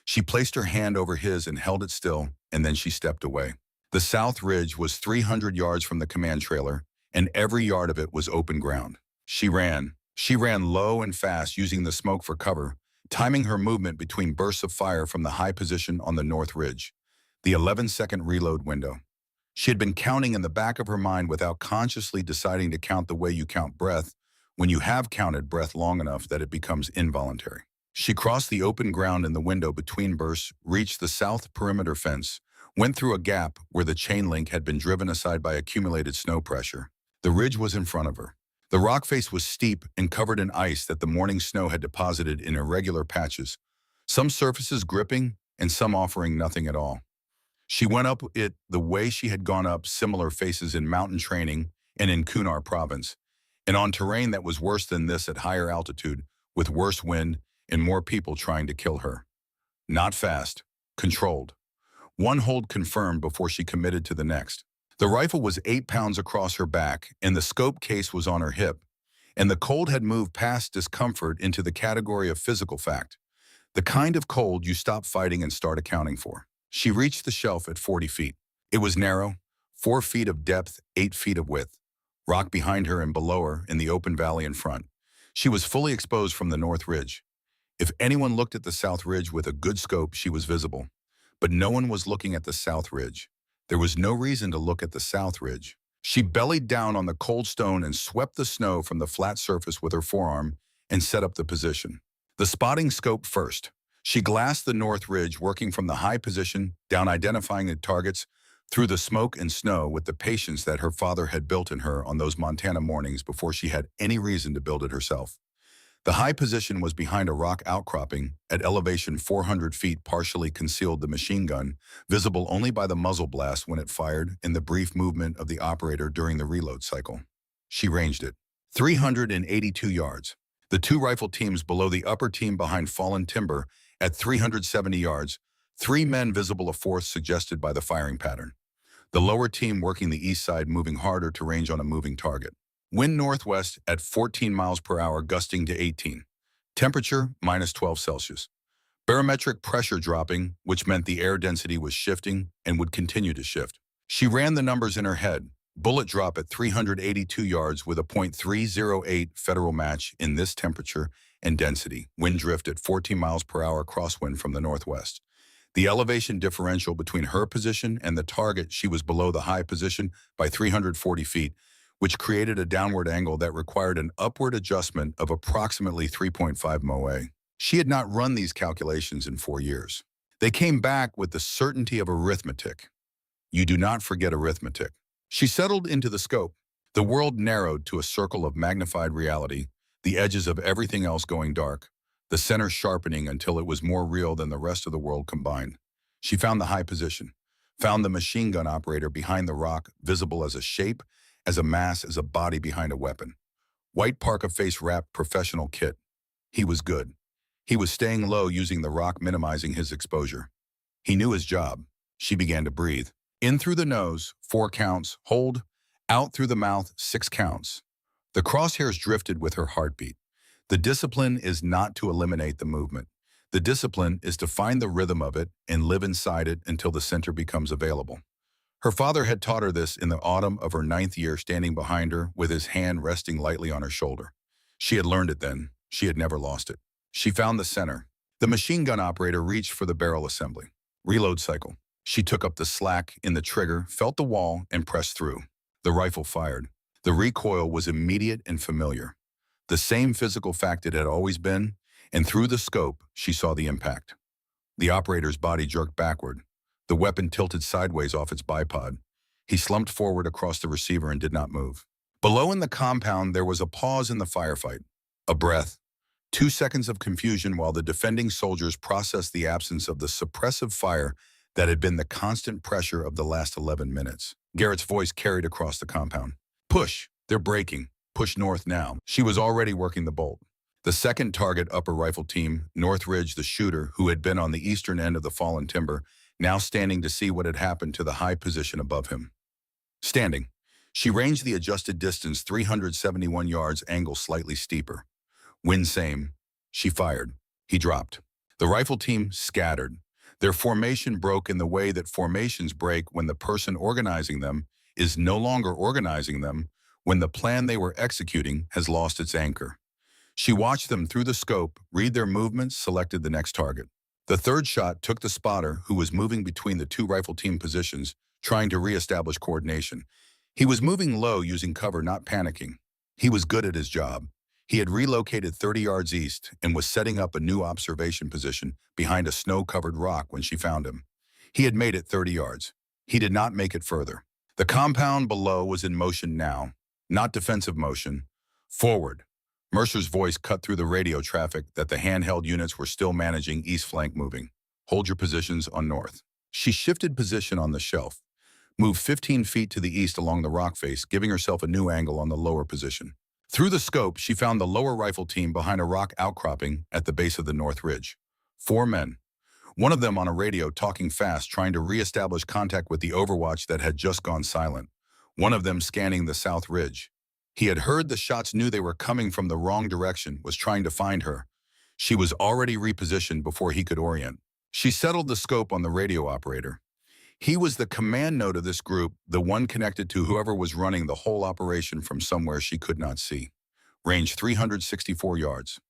She placed her hand over his and held it still, and then she stepped away. The south ridge was 300 yards from the command trailer, and every yard of it was open ground. She ran. She ran low and fast, using the smoke for cover, timing her movement between bursts of fire from the high position on the north ridge, the 11-second reload window. She had been counting in the back of her mind without consciously deciding to count the way you count breath when you have counted breath long enough that it becomes involuntary. She crossed the open ground in the window between bursts, reached the south perimeter fence, went through a gap where the chain link had been driven aside by accumulated snow pressure. The ridge was in front of her. The rock face was steep and covered in ice that the morning snow had deposited in irregular patches, some surfaces gripping and some offering nothing at all. She went up it the way she had gone up similar faces in mountain training and in Kunar province, and on terrain that was worse than this at higher altitude, with worse wind and more people trying to kill her. Not fast, controlled. One hold confirmed before she committed to the next. The rifle was 8 pounds across her back, and the scope case was on her hip, and the cold had moved past discomfort into the category of physical fact, the kind of cold you stop fighting and start accounting for. She reached the shelf at 40 feet. It was narrow, 4 feet of depth, 8 feet of width. Rock behind her and below her in the open valley in front. She was fully exposed from the north ridge. If anyone looked at the south ridge with a good scope, she was visible. But no one was looking at the south ridge. There was no reason to look at the south ridge. She bellied down on the cold stone and swept the snow from the flat surface with her forearm and set up the position. The spotting scope first. She glassed the north ridge, working from the high position, down identifying the targets, through the smoke and snow with the patience that her father had built in her on those Montana mornings before she had any reason to build it herself. The high position was behind a rock outcropping, at elevation 400 feet, partially concealed the machine gun, visible only by the muzzle blast when it fired and the brief movement of the operator during the reload cycle. She ranged it. 382 yards. The 2 rifle teams below the upper team behind fallen timber at 370 yards, 3 men visible, a fourth suggested by the firing pattern. The lower team working the east side, moving harder to range on a moving target. Wind northwest at 14 miles per hour, gusting to 18. Temperature, minus 12 Celsius. Barometric pressure dropping, which meant the air density was shifting and would continue to shift. She ran the numbers in her head. Bullet drop at 382 yards with a .308 federal match in this temperature and density. Wind drift at 14 miles per hour, crosswind from the northwest. The elevation differential between her position and the target, she was below the high position by 340 feet, which created a downward angle that required an upward adjustment of approximately 3.5 moe. She had not run these calculations in 4 years. They came back with the certainty of arithmetic. You do not forget arithmetic. She settled into the scope. The world narrowed to a circle of magnified reality, the edges of everything else going dark, the center sharpening until it was more real than the rest of the world combined. She found the high position, found the machine gun operator behind the rock, visible as a shape, as a mass, as a body behind a weapon. White parka face wrapped professional kit. He was good. He was staying low, using the rock, minimizing his exposure. He knew his job. She began to breathe. In through the nose, 4 counts, hold. Out through the mouth, 6 counts. The crosshairs drifted with her heartbeat. The discipline is not to eliminate the movement. The discipline is to find the rhythm of it and live inside it until the center becomes available. Her father had taught her this in the autumn of her 9th year, standing behind her with his hand resting lightly on her shoulder. She had learned it then. She had never lost it. She found the center. The machine gun operator reached for the barrel assembly. Reload cycle. She took up the slack in the trigger, felt the wall, and pressed through. The rifle fired. The recoil was immediate and familiar. The same physical fact it had always been, and through the scope, she saw the impact. The operator's body jerked backward. The weapon tilted sideways off its bipod. He slumped forward across the receiver and did not move. Below in the compound, there was a pause in the firefight. A breath. 2 seconds of confusion while the defending soldiers processed the absence of the suppressive fire that had been the constant pressure of the last 11 minutes. Garrett's voice carried across the compound. Push! They're breaking. Push north now. She was already working the bolt. The second target upper rifle team, Northridge, the shooter, who had been on the eastern end of the fallen timber, now standing to see what had happened to the high position above him. Standing. She ranged the adjusted distance 371 yards, angle slightly steeper. Wind same. She fired. He dropped. The rifle team scattered. Their formation broke in the way that formations break when the person organizing them is no longer organizing them, when the plan they were executing has lost its anchor. She watched them through the scope, read their movements, selected the next target. The third shot took the spotter, who was moving between the 2 rifle team positions, trying to reestablish coordination. He was moving low, using cover, not panicking. He was good at his job. He had relocated 30 yards east and was setting up a new observation position behind a snow-covered rock when she found him. He had made it 30 yards. He did not make it further. The compound below was in motion now, not defensive motion. Forward. Mercer's voice cut through the radio traffic that the handheld units were still managing east flank moving. Hold your positions on north. She shifted position on the shelf, moved 15 feet to the east along the rock face, giving herself a new angle on the lower position. Through the scope, she found the lower rifle team behind a rock outcropping at the base of the north ridge. 4 men. One of them on a radio talking fast, trying to reestablish contact with the overwatch that had just gone silent. One of them scanning the south ridge. He had heard the shots, knew they were coming from the wrong direction, was trying to find her. She was already repositioned before he could orient. She settled the scope on the radio operator. He was the command node of this group, the one connected to whoever was running the whole operation from somewhere she could not see. Range 364 yards.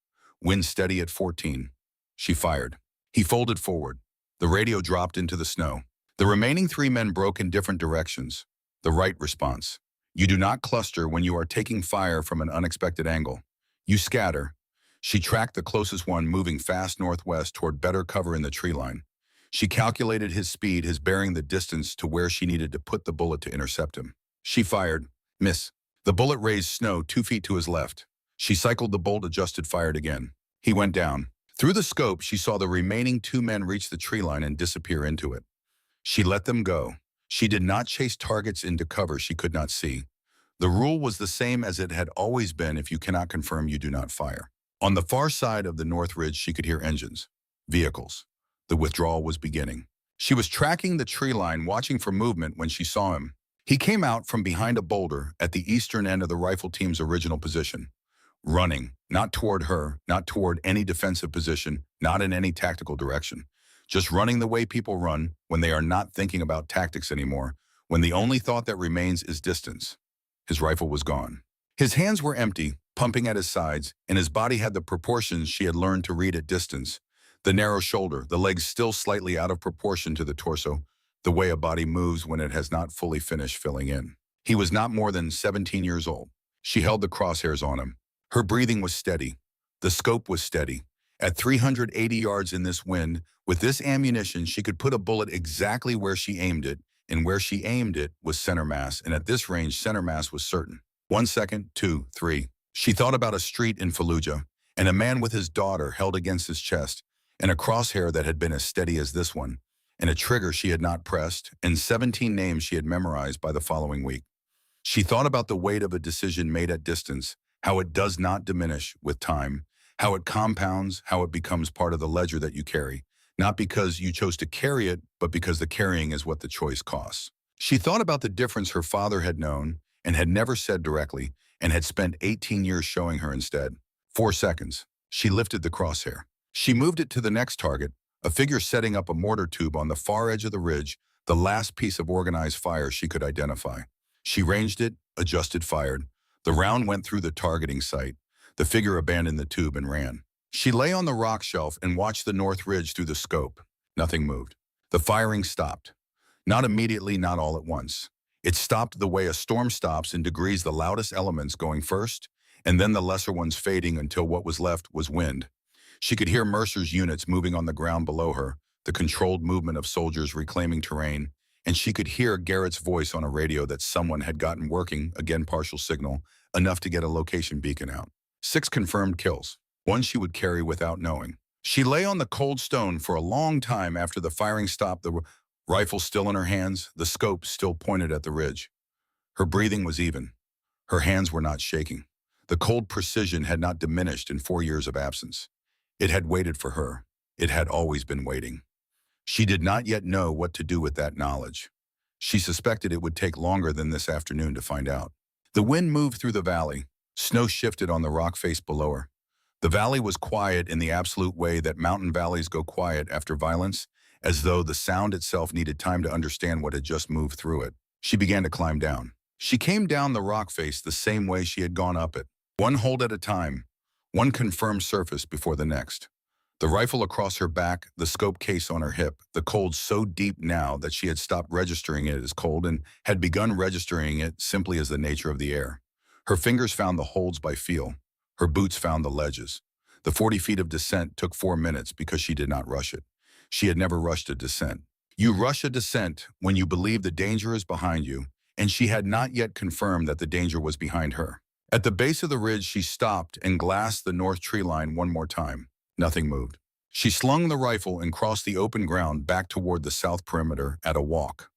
Wind steady at 14. She fired. He folded forward. The radio dropped into the snow. The remaining 3 men broke in different directions. The right response. You do not cluster when you are taking fire from an unexpected angle. You scatter. She tracked the closest one, moving fast northwest toward better cover in the tree line. She calculated his speed, his bearing, the distance to where she needed to put the bullet to intercept him. She fired. Miss. The bullet raised snow 2 feet to his left. She cycled the bolt, adjusted, fired again. He went down. Through the scope, she saw the remaining 2 men reach the tree line and disappear into it. She let them go. She did not chase targets into cover she could not see. The rule was the same as it had always been: if you cannot confirm, you do not fire. On the far side of the north ridge, she could hear engines, vehicles. The withdrawal was beginning. She was tracking the tree line, watching for movement, when she saw him. He came out from behind a boulder at the eastern end of the rifle team's original position, running, not toward her, not toward any defensive position, not in any tactical direction. Just running the way people run when they are not thinking about tactics anymore, when the only thought that remains is distance. His rifle was gone. His hands were empty, pumping at his sides, and his body had the proportions she had learned to read at distance. The narrow shoulder, the legs still slightly out of proportion to the torso, the way a body moves when it has not fully finished filling in. He was not more than 17 years old. She held the crosshairs on him. Her breathing was steady. The scope was steady. At 380 yards in this wind, with this ammunition, she could put a bullet exactly where she aimed it, and where she aimed it was center mass, and at this range, center mass was certain. 1 second, 2, 3. She thought about a street in Fallujah, and a man with his daughter held against his chest, and a crosshair that had been as steady as this one, and a trigger she had not pressed, and 17 names she had memorized by the following week. She thought about the weight of a decision made at distance, how it does not diminish with time, how it compounds, how it becomes part of the ledger that you carry, not because you chose to carry it, but because the carrying is what the choice costs. She thought about the difference her father had known and had never said directly, and had spent 18 years showing her instead. 4 seconds. She lifted the crosshair. She moved it to the next target, a figure setting up a mortar tube on the far edge of the ridge, the last piece of organized fire she could identify. She ranged it, adjusted, fired. The round went through the targeting site. The figure abandoned the tube and ran. She lay on the rock shelf and watched the north ridge through the scope. Nothing moved. The firing stopped. Not immediately, not all at once. It stopped the way a storm stops in degrees, the loudest elements going first, and then the lesser ones fading until what was left was wind. She could hear Mercer's units moving on the ground below her, the controlled movement of soldiers reclaiming terrain, and she could hear Garrett's voice on a radio that someone had gotten working, again partial signal, enough to get a location beacon out. 6 confirmed kills, one she would carry without knowing. She lay on the cold stone for a long time after the firing stopped, the rifle still in her hands, the scope still pointed at the ridge. Her breathing was even. Her hands were not shaking. The cold precision had not diminished in 4 years of absence. It had waited for her. It had always been waiting. She did not yet know what to do with that knowledge. She suspected it would take longer than this afternoon to find out. The wind moved through the valley. Snow shifted on the rock face below her. The valley was quiet in the absolute way that mountain valleys go quiet after violence, as though the sound itself needed time to understand what had just moved through it. She began to climb down. She came down the rock face the same way she had gone up it, one hold at a time, one confirmed surface before the next. The rifle across her back, the scope case on her hip, the cold so deep now that she had stopped registering it as cold and had begun registering it simply as the nature of the air. Her fingers found the holds by feel. Her boots found the ledges. The 40 feet of descent took 4 minutes because she did not rush it. She had never rushed a descent. You rush a descent when you believe the danger is behind you, and she had not yet confirmed that the danger was behind her. At the base of the ridge, she stopped and glassed the north tree line one more time. Nothing moved. She slung the rifle and crossed the open ground back toward the south perimeter at a walk.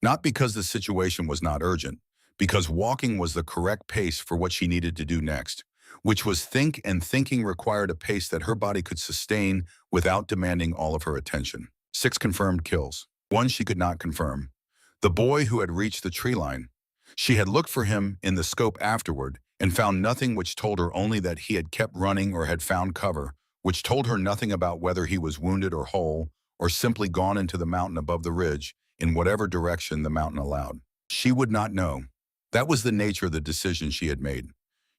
Not because the situation was not urgent, because walking was the correct pace for what she needed to do next, which was think, and thinking required a pace that her body could sustain without demanding all of her attention. 6 confirmed kills. One she could not confirm. The boy who had reached the tree line. She had looked for him in the scope afterward and found nothing, which told her only that he had kept running or had found cover, which told her nothing about whether he was wounded or whole, or simply gone into the mountain above the ridge, in whatever direction the mountain allowed. She would not know. That was the nature of the decision she had made.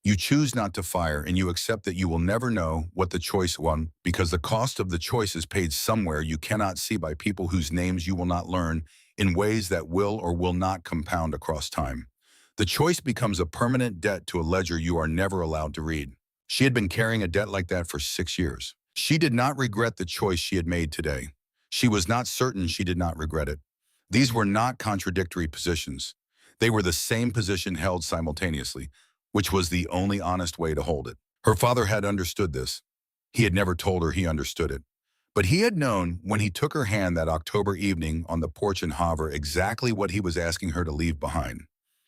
You choose not to fire, and you accept that you will never know what the choice was, because the cost of the choice is paid somewhere you cannot see by people whose names you will not learn, in ways that will or will not compound across time. The choice becomes a permanent debt to a ledger you are never allowed to read. She had been carrying a debt like that for 6 years. She did not regret the choice she had made today. She was not certain she did not regret it. These were not contradictory positions. They were the same position held simultaneously, which was the only honest way to hold it. Her father had understood this. He had never told her he understood it. But he had known when he took her hand that October evening on the porch in Havre exactly what he was asking her to leave behind.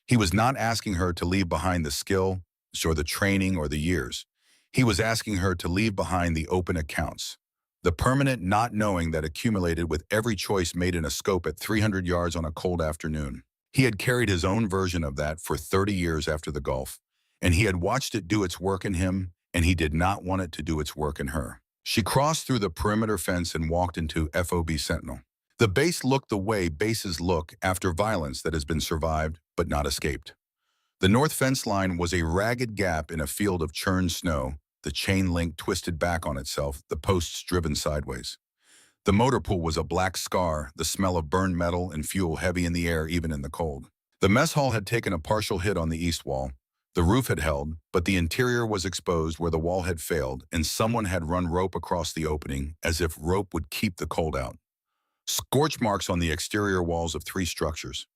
He was not asking her to leave behind the skill, or the training, or the years. He was asking her to leave behind the open accounts, the permanent not knowing that accumulated with every choice made in a scope at 300 yards on a cold afternoon. He had carried his own version of that for 30 years after the Gulf, and he had watched it do its work in him, and he did not want it to do its work in her. She crossed through the perimeter fence and walked into FOB Sentinel. The base looked the way bases look after violence that has been survived but not escaped. The north fence line was a ragged gap in a field of churned snow, the chain link twisted back on itself, the posts driven sideways. The motor pool was a black scar, the smell of burned metal and fuel heavy in the air even in the cold. The mess hall had taken a partial hit on the east wall. The roof had held, but the interior was exposed where the wall had failed, and someone had run rope across the opening as if rope would keep the cold out. Scorch marks on the exterior walls of 3 structures.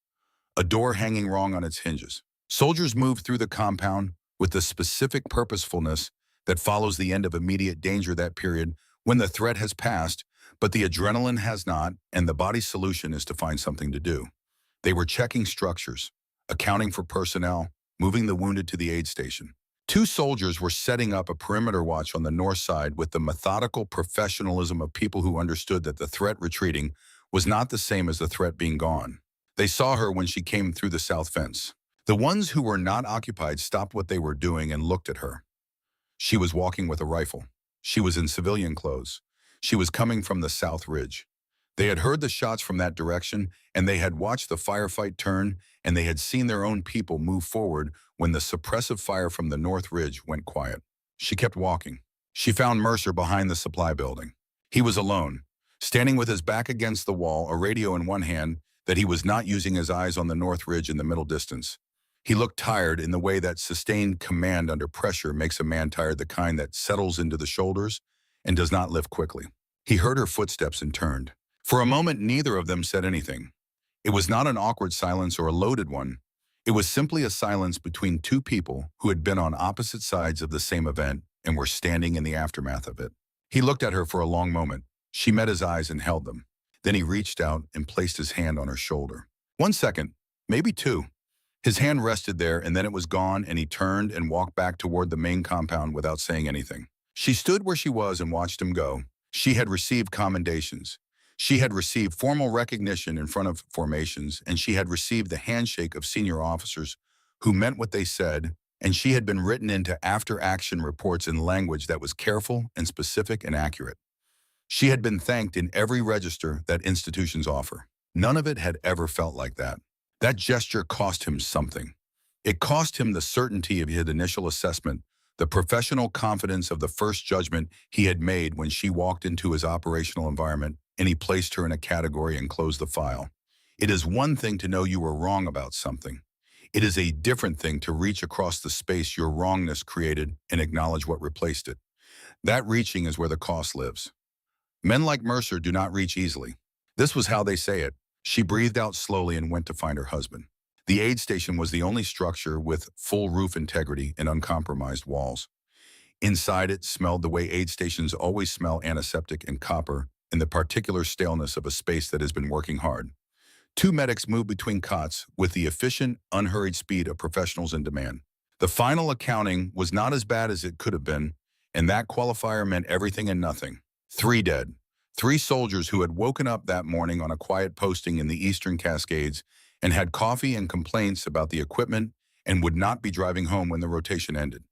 A door hanging wrong on its hinges. Soldiers moved through the compound with the specific purposefulness that follows the end of immediate danger, that period when the threat has passed, but the adrenaline has not, and the body's solution is to find something to do. They were checking structures, accounting for personnel, moving the wounded to the aid station. 2 soldiers were setting up a perimeter watch on the north side with the methodical professionalism of people who understood that the threat retreating was not the same as the threat being gone. They saw her when she came through the south fence. The ones who were not occupied stopped what they were doing and looked at her. She was walking with a rifle. She was in civilian clothes. She was coming from the South Ridge. They had heard the shots from that direction, and they had watched the firefight turn, and they had seen their own people move forward when the suppressive fire from the North Ridge went quiet. She kept walking. She found Mercer behind the supply building. He was alone, standing with his back against the wall, a radio in one hand, that he was not using his eyes on the North Ridge in the middle distance. He looked tired in the way that sustained command under pressure makes a man tired, the kind that settles into the shoulders and does not lift quickly. He heard her footsteps and turned. For a moment, neither of them said anything. It was not an awkward silence or a loaded one. It was simply a silence between two people who had been on opposite sides of the same event and were standing in the aftermath of it. He looked at her for a long moment. She met his eyes and held them. Then he reached out and placed his hand on her shoulder. 1 second, maybe 2. His hand rested there, and then it was gone, and he turned and walked back toward the main compound without saying anything. She stood where she was and watched him go. She had received commendations. She had received formal recognition in front of formations, and she had received the handshake of senior officers who meant what they said, and she had been written into after-action reports in language that was careful and specific and accurate. She had been thanked in every register that institutions offer. None of it had ever felt like that. That gesture cost him something. It cost him the certainty of his initial assessment, the professional confidence of the first judgment he had made when she walked into his operational environment and he placed her in a category and closed the file. It is one thing to know you were wrong about something. It is a different thing to reach across the space your wrongness created and acknowledge what replaced it. That reaching is where the cost lives. Men like Mercer do not reach easily. This was how they say it. She breathed out slowly and went to find her husband. The aid station was the only structure with full roof integrity and uncompromised walls. Inside it smelled the way aid stations always smell, antiseptic and copper, and the particular staleness of a space that has been working hard. 2 medics moved between cots with the efficient, unhurried speed of professionals in demand. The final accounting was not as bad as it could have been, and that qualifier meant everything and nothing. 3 dead. 3 soldiers who had woken up that morning on a quiet posting in the Eastern Cascades and had coffee and complaints about the equipment and would not be driving home when the rotation ended.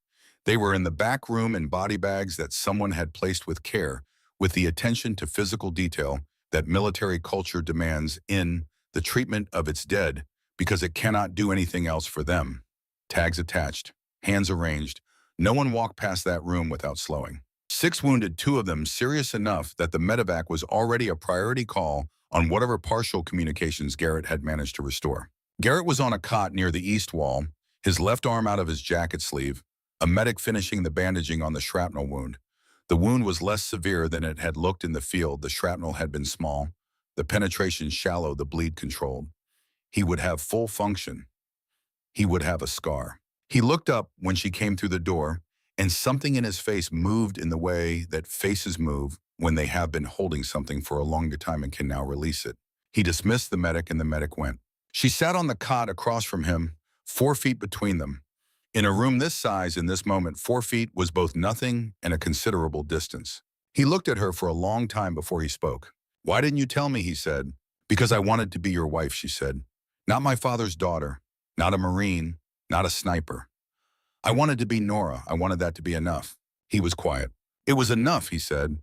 They were in the back room in body bags that someone had placed with care, with the attention to physical detail that military culture demands in the treatment of its dead because it cannot do anything else for them. Tags attached, hands arranged. No one walked past that room without slowing. 6 wounded, 2 of them serious enough that the medevac was already a priority call on whatever partial communications Garrett had managed to restore. Garrett was on a cot near the east wall, his left arm out of his jacket sleeve, a medic finishing the bandaging on the shrapnel wound. The wound was less severe than it had looked in the field. The shrapnel had been small, the penetration shallow, the bleed controlled. He would have full function. He would have a scar. He looked up when she came through the door, and something in his face moved in the way that faces move when they have been holding something for a longer time and can now release it. He dismissed the medic, and the medic went. She sat on the cot across from him, 4 feet between them. In a room this size in this moment, 4 feet was both nothing and a considerable distance. He looked at her for a long time before he spoke. "Why didn't you tell me?" he said. "Because I wanted to be your wife," she said. "Not my father's daughter, not a Marine, not a sniper. I wanted to be Nora. I wanted that to be enough." He was quiet. "It was enough," he said.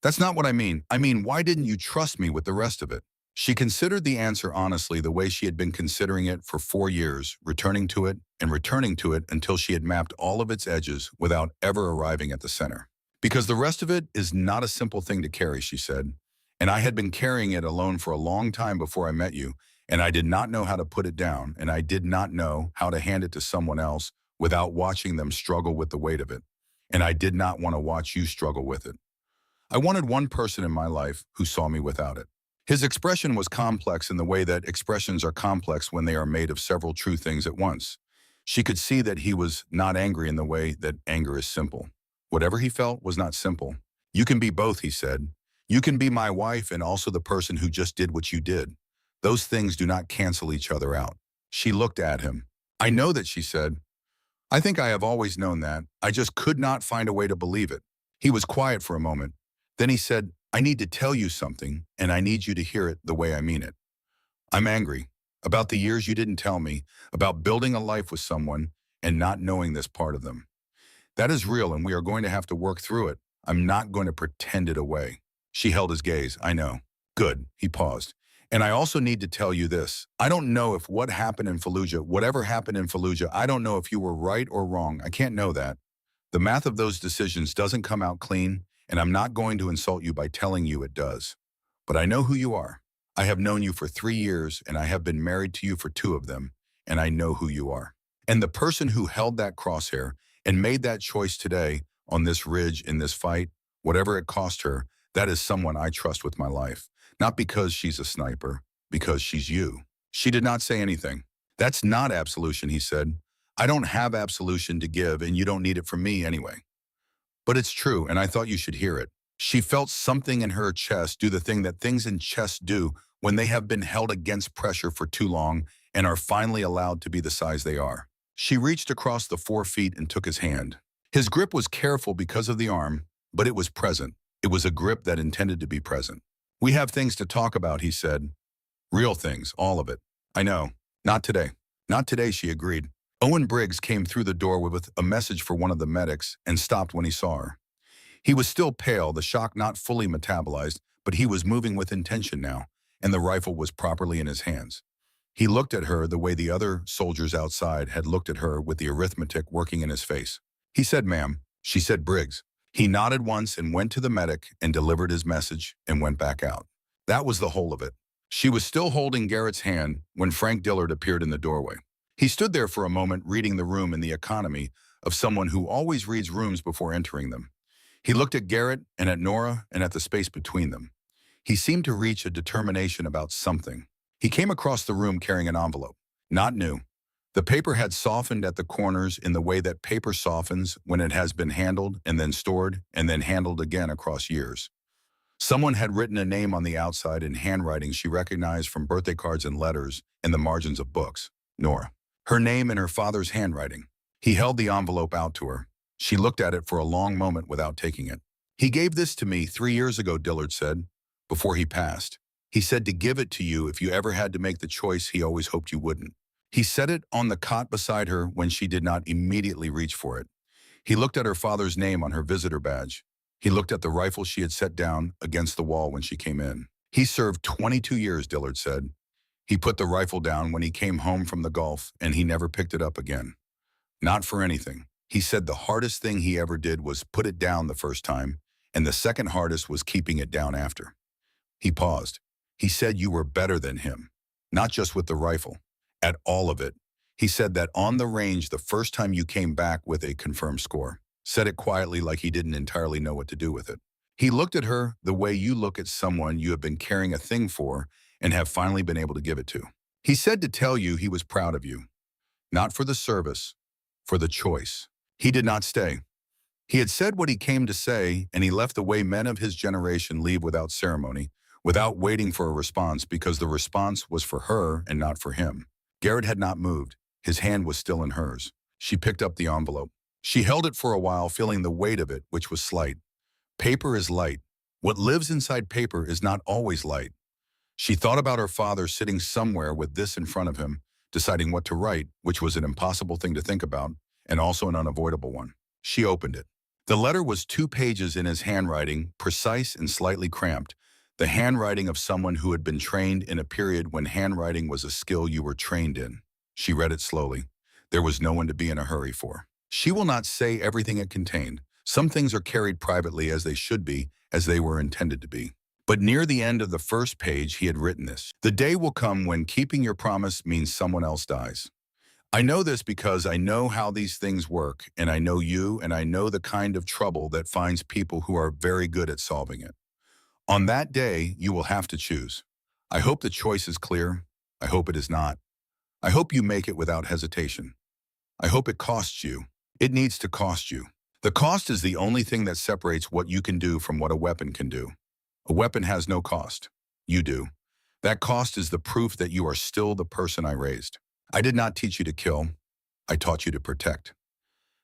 "That's not what I mean. I mean, why didn't you trust me with the rest of it?" She considered the answer honestly, the way she had been considering it for 4 years, returning to it until she had mapped all of its edges without ever arriving at the center. "Because the rest of it is not a simple thing to carry," she said. "And I had been carrying it alone for a long time before I met you, and I did not know how to put it down, and I did not know how to hand it to someone else without watching them struggle with the weight of it. And I did not want to watch you struggle with it. I wanted one person in my life who saw me without it." His expression was complex in the way that expressions are complex when they are made of several true things at once. She could see that he was not angry in the way that anger is simple. Whatever he felt was not simple. "You can be both," he said. "You can be my wife and also the person who just did what you did. Those things do not cancel each other out." She looked at him. "I know that," she said. "I think I have always known that. I just could not find a way to believe it." He was quiet for a moment. Then he said, "I need to tell you something, and I need you to hear it the way I mean it. I'm angry about the years you didn't tell me, about building a life with someone and not knowing this part of them. That is real, and we are going to have to work through it. I'm not going to pretend it away. She held his gaze. I know. Good. He paused. And I also need to tell you this. I don't know if what happened in Fallujah, whatever happened in Fallujah, I don't know if you were right or wrong. I can't know that. The math of those decisions doesn't come out clean, and I'm not going to insult you by telling you it does. But I know who you are. I have known you for 3 years, and I have been married to you for 2 of them, and I know who you are. And the person who held that crosshair and made that choice today on this ridge in this fight, whatever it cost her, that is someone I trust with my life. Not because she's a sniper, because she's you. She did not say anything. That's not absolution, he said. I don't have absolution to give, and you don't need it from me anyway. But it's true, and I thought you should hear it. She felt something in her chest do the thing that things in chess do when they have been held against pressure for too long and are finally allowed to be the size they are. She reached across the 4 feet and took his hand. His grip was careful because of the arm, but it was present. It was a grip that intended to be present. We have things to talk about, he said. Real things, all of it. I know. Not today. Not today, she agreed. Owen Briggs came through the door with a message for one of the medics and stopped when he saw her. He was still pale, the shock not fully metabolized, but he was moving with intention now, and the rifle was properly in his hands. He looked at her the way the other soldiers outside had looked at her, with the arithmetic working in his face. He said, "Ma'am." She said, "Briggs." He nodded once and went to the medic and delivered his message and went back out. That was the whole of it. She was still holding Garrett's hand when Frank Dillard appeared in the doorway. He stood there for a moment, reading the room in the economy of someone who always reads rooms before entering them. He looked at Garrett and at Nora and at the space between them. He seemed to reach a determination about something. He came across the room carrying an envelope. Not new. The paper had softened at the corners in the way that paper softens when it has been handled and then stored and then handled again across years. Someone had written a name on the outside in handwriting she recognized from birthday cards and letters and the margins of books. Nora. Her name in her father's handwriting. He held the envelope out to her. She looked at it for a long moment without taking it. "He gave this to me 3 years ago," Dillard said, "before he passed. He said to give it to you if you ever had to make the choice he always hoped you wouldn't." He set it on the cot beside her when she did not immediately reach for it. He looked at her father's name on her visitor badge. He looked at the rifle she had set down against the wall when she came in. "He served 22 years, Dillard said. He put the rifle down when he came home from the Gulf, and he never picked it up again. Not for anything. He said the hardest thing he ever did was put it down the first time, and the second hardest was keeping it down after." He paused. "He said you were better than him, not just with the rifle, at all of it. He said that on the range the first time you came back with a confirmed score." Said it quietly, like he didn't entirely know what to do with it. He looked at her the way you look at someone you have been carrying a thing for and have finally been able to give it to. "He said to tell you he was proud of you. Not for the service, for the choice." He did not stay. He had said what he came to say, and he left the way men of his generation leave, without ceremony, without waiting for a response, because the response was for her and not for him. Garrett had not moved. His hand was still in hers. She picked up the envelope. She held it for a while, feeling the weight of it, which was slight. Paper is light. What lives inside paper is not always light. She thought about her father sitting somewhere with this in front of him, deciding what to write, which was an impossible thing to think about, and also an unavoidable one. She opened it. The letter was 2 pages in his handwriting, precise and slightly cramped, the handwriting of someone who had been trained in a period when handwriting was a skill you were trained in. She read it slowly. There was no one to be in a hurry for. She will not say everything it contained. Some things are carried privately, as they should be, as they were intended to be. But near the end of the first page, he had written this: "The day will come when keeping your promise means someone else dies. I know this because I know how these things work, and I know you, and I know the kind of trouble that finds people who are very good at solving it. On that day, you will have to choose. I hope the choice is clear. I hope it is not. I hope you make it without hesitation. I hope it costs you. It needs to cost you. The cost is the only thing that separates what you can do from what a weapon can do. A weapon has no cost. You do. That cost is the proof that you are still the person I raised. I did not teach you to kill. I taught you to protect.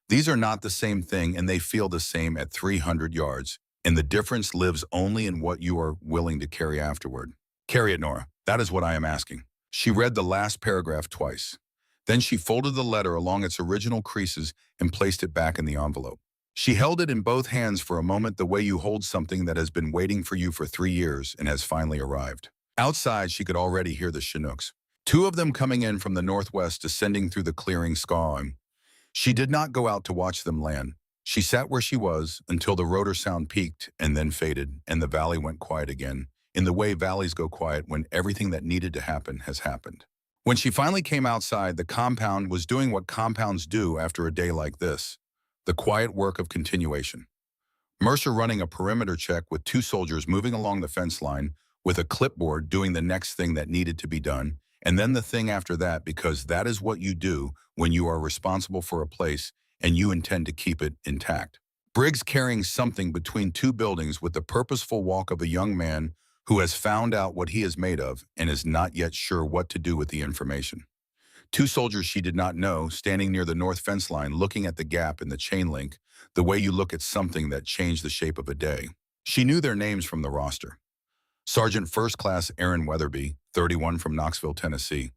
These are not the same thing, and they feel the same at 300 yards, and the difference lives only in what you are willing to carry afterward. Carry it, Nora. That is what I am asking." She read the last paragraph twice. Then she folded the letter along its original creases and placed it back in the envelope. She held it in both hands for a moment, the way you hold something that has been waiting for you for 3 years and has finally arrived. Outside, she could already hear the Chinooks, two of them coming in from the northwest, descending through the clearing, skawing. She did not go out to watch them land. She sat where she was until the rotor sound peaked and then faded, and the valley went quiet again, in the way valleys go quiet when everything that needed to happen has happened. When she finally came outside, the compound was doing what compounds do after a day like this, the quiet work of continuation. Mercer running a perimeter check with two soldiers moving along the fence line with a clipboard doing the next thing that needed to be done, and then the thing after that, because that is what you do when you are responsible for a place and you intend to keep it intact. Briggs carrying something between two buildings with the purposeful walk of a young man who has found out what he is made of and is not yet sure what to do with the information. Two soldiers she did not know, standing near the north fence line, looking at the gap in the chain link, the way you look at something that changed the shape of a day. She knew their names from the roster. Sergeant First Class Aaron Weatherby, 31, from Knoxville, Tennessee.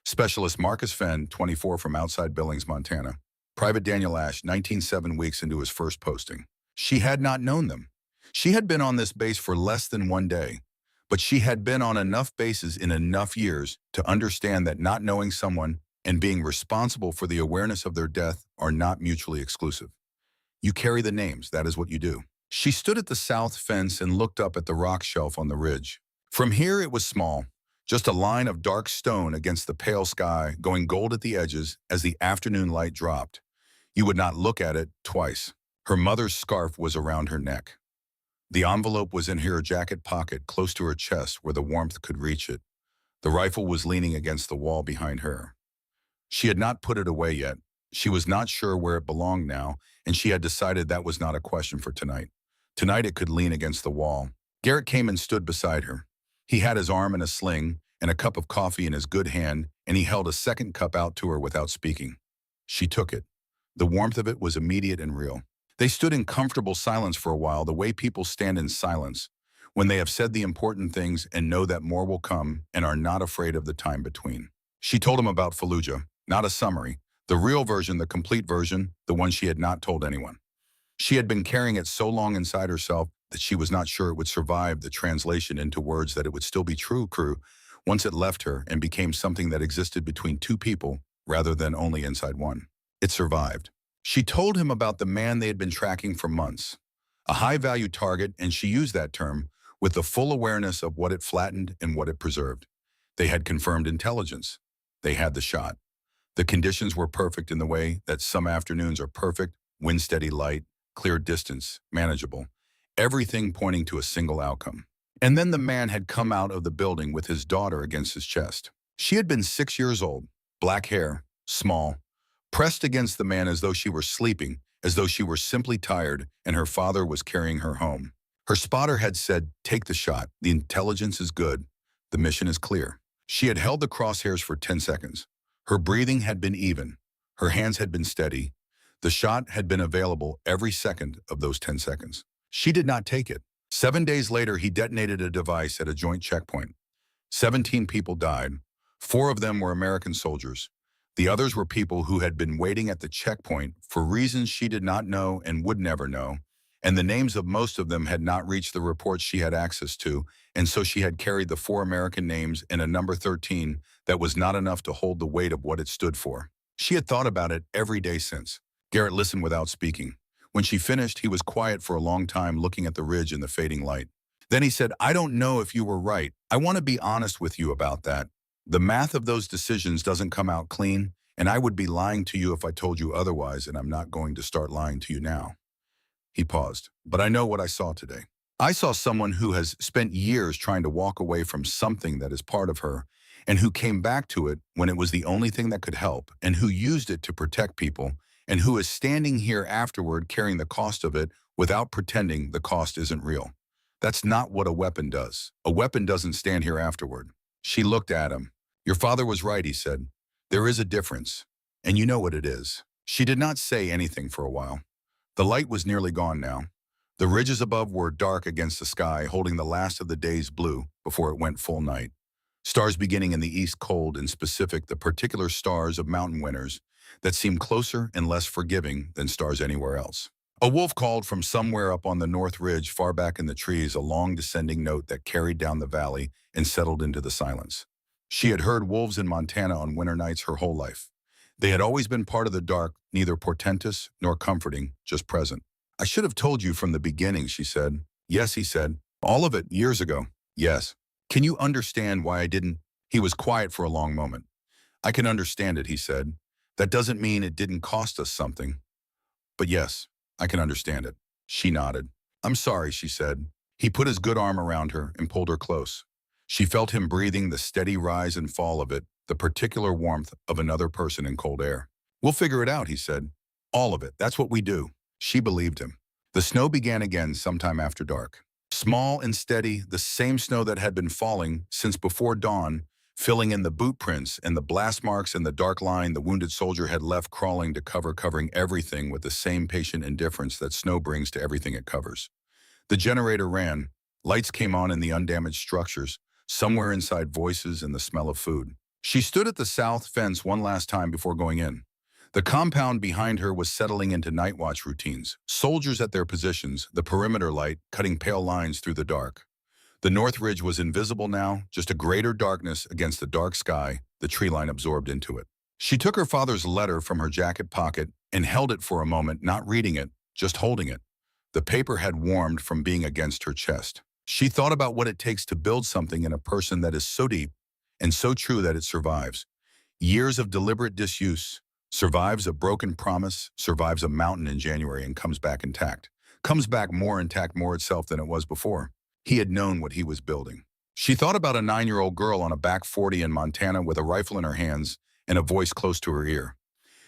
Specialist Marcus Fenn, 24, from outside Billings, Montana. Private Daniel Ash, 19, 7 weeks into his first posting. She had not known them. She had been on this base for less than one day, but she had been on enough bases in enough years to understand that not knowing someone and being responsible for the awareness of their death are not mutually exclusive. You carry the names, that is what you do. She stood at the south fence and looked up at the rock shelf on the ridge. From here it was small, just a line of dark stone against the pale sky, going gold at the edges as the afternoon light dropped. You would not look at it twice. Her mother's scarf was around her neck. The envelope was in her jacket pocket, close to her chest where the warmth could reach it. The rifle was leaning against the wall behind her. She had not put it away yet. She was not sure where it belonged now, and she had decided that was not a question for tonight. Tonight it could lean against the wall. Garrett came and stood beside her. He had his arm in a sling and a cup of coffee in his good hand, and he held a second cup out to her without speaking. She took it. The warmth of it was immediate and real. They stood in comfortable silence for a while, the way people stand in silence when they have said the important things and know that more will come and are not afraid of the time between. She told him about Fallujah, not a summary, the real version, the complete version, the one she had not told anyone. She had been carrying it so long inside herself that she was not sure it would survive the translation into words, that it would still be true once it left her and became something that existed between two people rather than only inside one. It survived. She told him about the man they had been tracking for months, a high-value target, and she used that term with the full awareness of what it flattened and what it preserved. They had confirmed intelligence. They had the shot. The conditions were perfect in the way that some afternoons are perfect, wind-steady light, clear distance, manageable, everything pointing to a single outcome. And then the man had come out of the building with his daughter against his chest. She had been 6 years old, black hair, small, pressed against the man as though she were sleeping, as though she were simply tired, and her father was carrying her home. Her spotter had said, "Take the shot. The intelligence is good. The mission is clear." She had held the crosshairs for 10 seconds. Her breathing had been even. Her hands had been steady. The shot had been available every second of those 10 seconds. She did not take it. 7 days later, he detonated a device at a joint checkpoint. 17 people died. 4 of them were American soldiers. The others were people who had been waiting at the checkpoint for reasons she did not know and would never know, and the names of most of them had not reached the reports she had access to, and so she had carried the 4 American names and a number 13 that was not enough to hold the weight of what it stood for. She had thought about it every day since. Garrett listened without speaking. When she finished, he was quiet for a long time, looking at the ridge in the fading light. Then he said, "I don't know if you were right. I want to be honest with you about that. The math of those decisions doesn't come out clean, and I would be lying to you if I told you otherwise, and I'm not going to start lying to you now." He paused. "But I know what I saw today. I saw someone who has spent years trying to walk away from something that is part of her, and who came back to it when it was the only thing that could help, and who used it to protect people, and who is standing here afterward carrying the cost of it without pretending the cost isn't real. That's not what a weapon does. A weapon doesn't stand here afterward." She looked at him. "Your father was right," he said. "There is a difference, and you know what it is." She did not say anything for a while. The light was nearly gone now. The ridges above were dark against the sky, holding the last of the day's blue before it went full night. Stars beginning in the east, cold and specific, the particular stars of mountain winters that seemed closer and less forgiving than stars anywhere else. A wolf called from somewhere up on the north ridge far back in the trees, a long descending note that carried down the valley and settled into the silence. She had heard wolves in Montana on winter nights her whole life. They had always been part of the dark, neither portentous nor comforting, just present. I should have told you from the beginning, she said. Yes, he said. All of it, years ago. Yes. Can you understand why I didn't? He was quiet for a long moment. I can understand it, he said. That doesn't mean it didn't cost us something. But yes, I can understand it. She nodded. I'm sorry, she said. He put his good arm around her and pulled her close. She felt him breathing the steady rise and fall of it, the particular warmth of another person in cold air. We'll figure it out, he said. All of it. That's what we do. She believed him. The snow began again sometime after dark. Small and steady, the same snow that had been falling since before dawn, filling in the boot prints and the blast marks and the dark line the wounded soldier had left crawling to covering everything with the same patient indifference that snow brings to everything it covers. The generator ran. Lights came on in the undamaged structures, somewhere inside voices and the smell of food. She stood at the south fence one last time before going in. The compound behind her was settling into night watch routines, soldiers at their positions, the perimeter light cutting pale lines through the dark. The north ridge was invisible now, just a greater darkness against the dark sky, the tree line absorbed into it. She took her father's letter from her jacket pocket and held it for a moment, not reading it, just holding it. The paper had warmed from being against her chest. She thought about what it takes to build something in a person that is so deep and so true that it survives. Years of deliberate disuse, survives a broken promise, survives a mountain in January and comes back intact. Comes back more intact, more itself than it was before. He had known what he was building. She thought about a 9-year-old girl on a back 40 in Montana with a rifle in her hands and a voice close to her ear.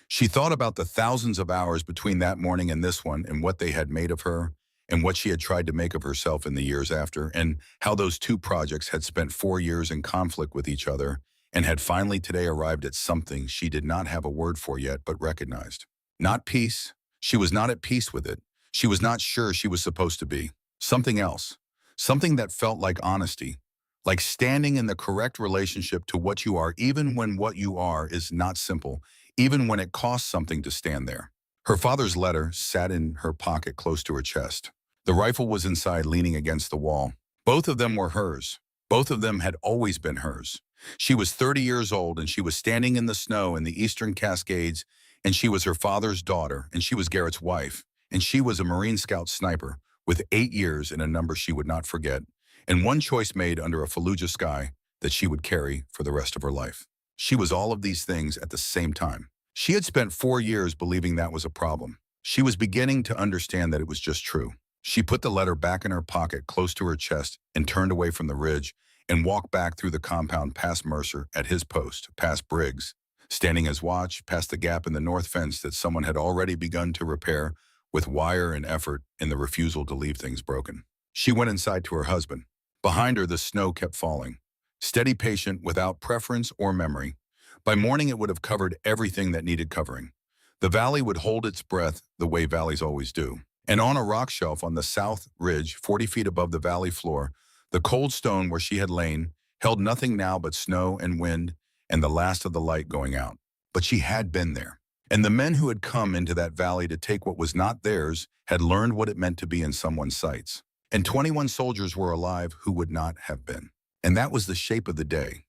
She thought about the thousands of hours between that morning and this one and what they had made of her and what she had tried to make of herself in the years after, and how those two projects had spent 4 years in conflict with each other and had finally today arrived at something she did not have a word for yet but recognized. Not peace. She was not at peace with it. She was not sure she was supposed to be. Something else. Something that felt like honesty. Like standing in the correct relationship to what you are, even when what you are is not simple, even when it costs something to stand there. Her father's letter sat in her pocket close to her chest. The rifle was inside, leaning against the wall. Both of them were hers. Both of them had always been hers. She was 30 years old, and she was standing in the snow in the eastern Cascades, and she was her father's daughter, and she was Garrett's wife, and she was a Marine Scout sniper with 8 years in a number she would not forget, and one choice made under a Fallujah sky that she would carry for the rest of her life. She was all of these things at the same time. She had spent 4 years believing that was a problem. She was beginning to understand that it was just true. She put the letter back in her pocket close to her chest and turned away from the ridge and walked back through the compound past Mercer at his post, past Briggs, standing his watch, past the gap in the north fence that someone had already begun to repair with wire and effort in the refusal to leave things broken. She went inside to her husband. Behind her, the snow kept falling. Steady, patient, without preference or memory. By morning, it would have covered everything that needed covering. The valley would hold its breath the way valleys always do. And on a rock shelf on the south ridge, 40 feet above the valley floor, the cold stone where she had lain held nothing now but snow and wind and the last of the light going out. But she had been there. And the men who had come into that valley to take what was not theirs had learned what it meant to be in someone's sights. And 21 soldiers were alive who would not have been. And that was the shape of the day.